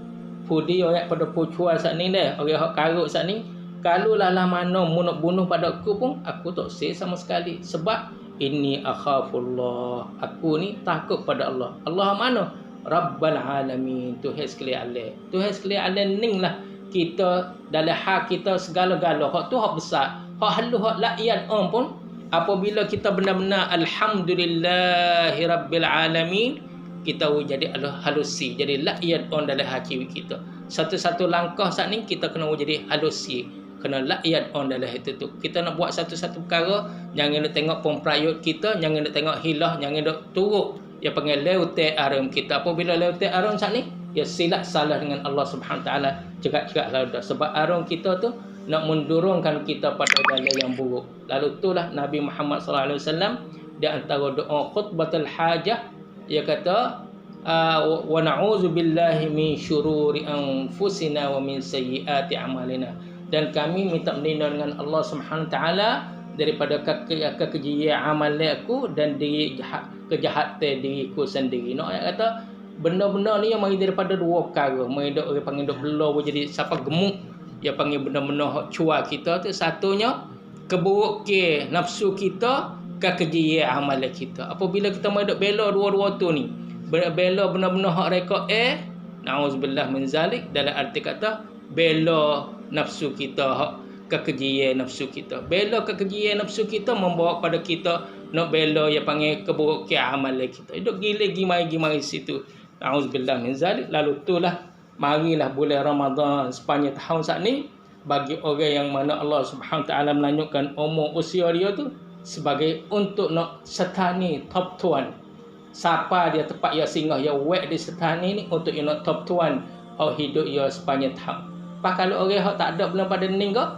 ayat pada pucuan saat ni dah orang hak karut saat ni kalau lah mana mu nak bunuh pada aku pun aku tak say sama sekali sebab inni akhafullah aku ni takut pada Allah. Allah mana? Rabbal alamin. Tuhan sekalian Allah. Tuhan sekalian Allah ning lah kita dalam hak kita segala-gala hak tu hak besar hak halu hak layan pun apabila kita benar-benar alhamdulillahi rabbil alamin kita jadi halusi jadi layan dalam hati kita. Satu-satu langkah saat ni kita kena jadi halusi kena layan dalam itu tu. Kita nak buat satu-satu perkara jangan nak tengok pemperakyat kita, jangan nak tengok hilah, jangan nak turut dia panggil leute aram kita. Apabila leute aram saat ni dia silap salah dengan Allah Subhanahu taala cegak-cegak lalu dah sebab aram kita tu nak mendurungkan kita pada jalan yang buruk. Lalu itulah Nabi Muhammad sallallahu alaihi wasallam di antara doa khutbatul hajah dia kata wa na'udzu billahi min syururi anfusina wa min sayyiati a'malina. Dan kami minta perlindungan dengan Allah Subhanahu taala daripada kekejian amal aku dan kejahatan diriku sendiri. Nak ayat kata benda-benda ni yang mari daripada dua perkara. Mari dok orang panggil dok belah jadi siapa gemuk dia panggil benda-benda hak cua kita tu. Satunya keburukan nafsu kita, kekejian amal kita. Apabila kita mai dok bela dua-dua tu ni, bela benda-benda hak reka nauzubillah min zalik dalam arti kata bela nafsu kita hak kekejian nafsu kita. Bela kekejian nafsu kita membawa pada kita nak bela yang panggil keburukan amalan kita. Duk gila gimai situ. Auzubillah min zalik. Lalu itulah marilah bulan Ramadan sepanjang tahun saat ni bagi orang yang mana Allah Subhanahu taala melanjutkan umur usia dia tu sebagai untuk nak setani top tuan. Siapa dia tepat ia singgah ia wek di setani ni untuk ia nak top tuan au hidup ia sepanjang tahun. Pak kalau orang hak tak ada belum pada meninggal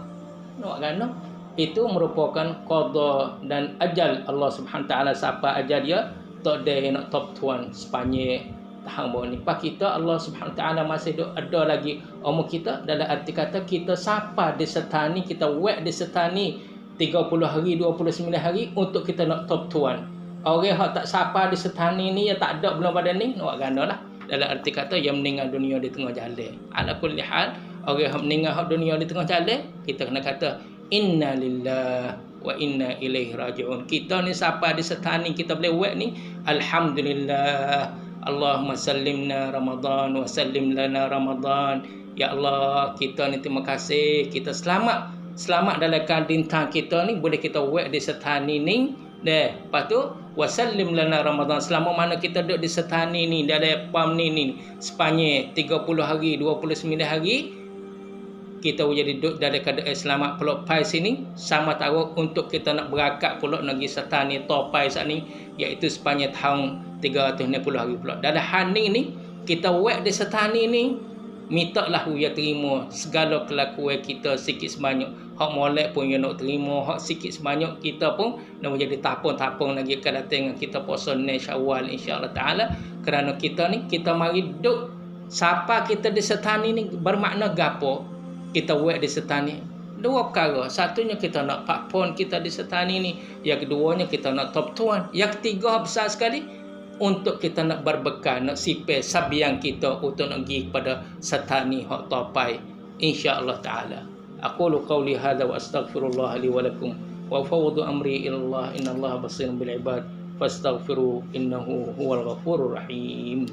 nak gano itu merupakan qada dan ajal Allah Subhanahu taala siapa ajal dia tak ada nak top tuan sepanjang tahun bawah ni. Pak kita Allah Subhanahu taala masih ada lagi umur kita dalam arti kata kita siapa di setani kita wek di setani 30 hari 29 hari untuk kita nak top tuan. Orang hak tak siapa di setani ni yang tak ada belum pada ni nak ganolah. Dalam arti kata yang meninggal dunia di tengah jalan. Ala kulli hal orang yang meninggal dunia di tengah jalan kita kena kata inna lillahi wa inna ilaihi raji'un. Kita ni siapa di setani kita boleh buat ni alhamdulillah. Allahumma sallimna Ramadan wa sallim lana Ramadan. Ya Allah, kita ni terima kasih kita selamat dalam keadaan kita ni boleh kita buat di setani ni. Lepas tu wasallim lana Ramadan, selama mana kita duduk di setani ni dalam pam ni sepanjang 30 hari 29 hari kita jadi duduk dalam keadaan selamat peluk pai sini sama tahu untuk kita nak berakat pula negeri setani topai saat ni iaitu sepanjang tahun 360 hari pula. Dalam hal ni kita buat di setani ni mintalah dia terima segala kelakuan kita sikit sebanyak. Hak molek pun dia nak terima, hak sikit sebanyak kita pun nak menjadi tapung-tapung lagi akan datang kita puasa ni Syawal insya-Allah taala. Kerana kita ni kita mari duduk siapa kita di setani ni bermakna gapo? Kita buat di setani dua perkara. Satunya kita nak pakpon kita di setani ni, yang keduanya kita nak top tuan, yang ketiga besar sekali untuk kita nak berbekal, nak sipir sabiang kita untuk nak pergi kepada setani hak topai insya-Allah taala. Aqulu qawli hadza wa astaghfirullah li wa lakum wa fawwadu amri ila Allah innallaha basirun bil ibad fastaghfiru innahu huwal ghafurur rahim.